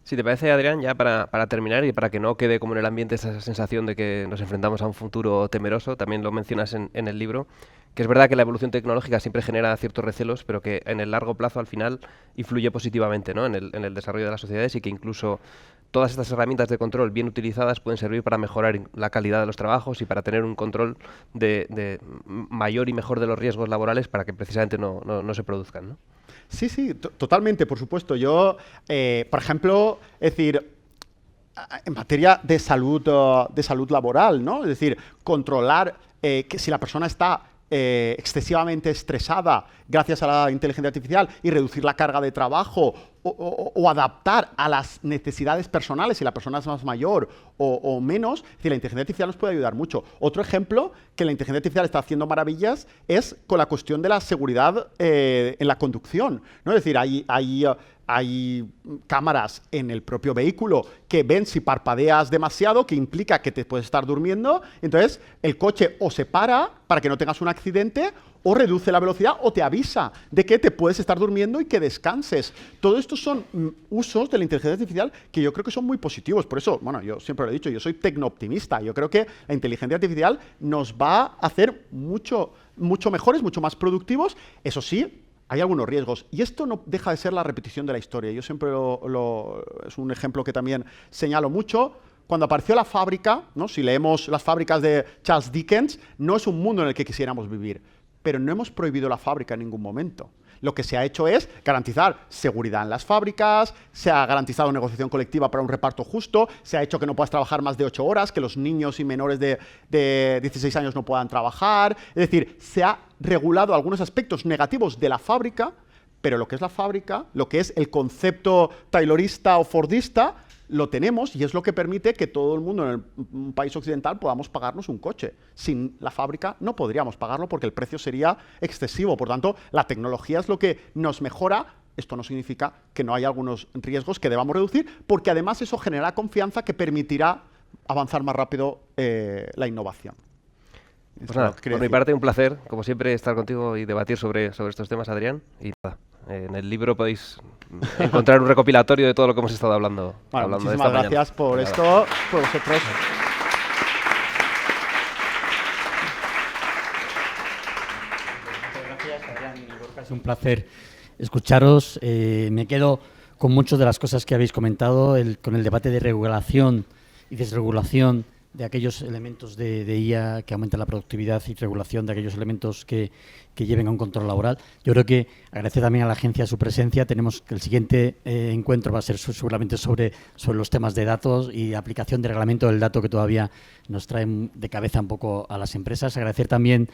Si te parece, Adrián, ya para terminar y para que no quede como en el ambiente esa sensación de que nos enfrentamos a un futuro temeroso, también lo mencionas en el libro, que es verdad que la evolución tecnológica siempre genera ciertos recelos, pero que en el largo plazo al final influye positivamente, ¿no?, en el desarrollo de las sociedades y que incluso todas estas herramientas de control bien utilizadas pueden servir para mejorar la calidad de los trabajos y para tener un control de mayor y mejor de los riesgos laborales para que precisamente no se produzcan, ¿no? Sí, totalmente, por supuesto. Yo, por ejemplo, es decir, en materia de salud laboral, ¿no? Es decir, controlar que si la persona está excesivamente estresada gracias a la inteligencia artificial y reducir la carga de trabajo o adaptar a las necesidades personales si la persona es más mayor o menos, es decir, la inteligencia artificial nos puede ayudar mucho. Otro ejemplo que la inteligencia artificial está haciendo maravillas es con la cuestión de la seguridad en la conducción, ¿no? Es decir, hay cámaras en el propio vehículo que ven si parpadeas demasiado, que implica que te puedes estar durmiendo. Entonces, el coche o se para que no tengas un accidente, o reduce la velocidad, o te avisa de que te puedes estar durmiendo y que descanses. Todo esto son usos de la inteligencia artificial que yo creo que son muy positivos. Por eso, bueno, yo siempre lo he dicho, yo soy tecnooptimista. Yo creo que la inteligencia artificial nos va a hacer mucho mejores, mucho más productivos. Eso sí, hay algunos riesgos. Y esto no deja de ser la repetición de la historia. Yo siempre es un ejemplo que también señalo mucho. Cuando apareció la fábrica, ¿no?, si leemos las fábricas de Charles Dickens, no es un mundo en el que quisiéramos vivir. Pero no hemos prohibido la fábrica en ningún momento. Lo que se ha hecho es garantizar seguridad en las fábricas, se ha garantizado negociación colectiva para un reparto justo, se ha hecho que no puedas trabajar más de 8 horas, que los niños y menores de 16 años no puedan trabajar. Es decir, se ha regulado algunos aspectos negativos de la fábrica, pero lo que es la fábrica, lo que es el concepto taylorista o fordista, lo tenemos y es lo que permite que todo el mundo en un país occidental podamos pagarnos un coche. Sin la fábrica no podríamos pagarlo porque el precio sería excesivo. Por tanto, la tecnología es lo que nos mejora. Esto no significa que no haya algunos riesgos que debamos reducir, porque además eso genera confianza que permitirá avanzar más rápido la innovación. Pues nada, por mi parte un placer, como siempre, estar contigo y debatir sobre estos temas, Adrián. Y nada, en el libro podéis encontrar un recopilatorio de todo lo que hemos estado hablando. Bueno, hablando muchísimas de esta gracias mañana. por Nada. esto, por vosotros. Es un placer escucharos. Me quedo con muchas de las cosas que habéis comentado, con el debate de regulación y desregulación de aquellos elementos de IA que aumentan la productividad y regulación de aquellos elementos que lleven a un control laboral. Yo creo que agradecer también a la agencia su presencia. Tenemos que el siguiente encuentro va a ser seguramente sobre los temas de datos y aplicación de reglamento del dato, que todavía nos traen de cabeza un poco a las empresas. Agradecer también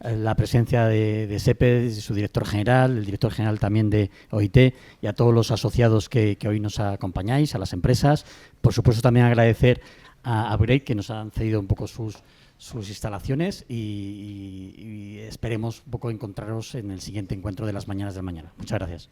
la presencia de SEPE, de su director general, el director general también de OIT, y a todos los asociados que hoy nos acompañáis, a las empresas. Por supuesto, también agradecer a Upgrade, que nos han cedido un poco sus instalaciones, y esperemos un poco encontraros en el siguiente encuentro de las mañanas del mañana. Muchas gracias.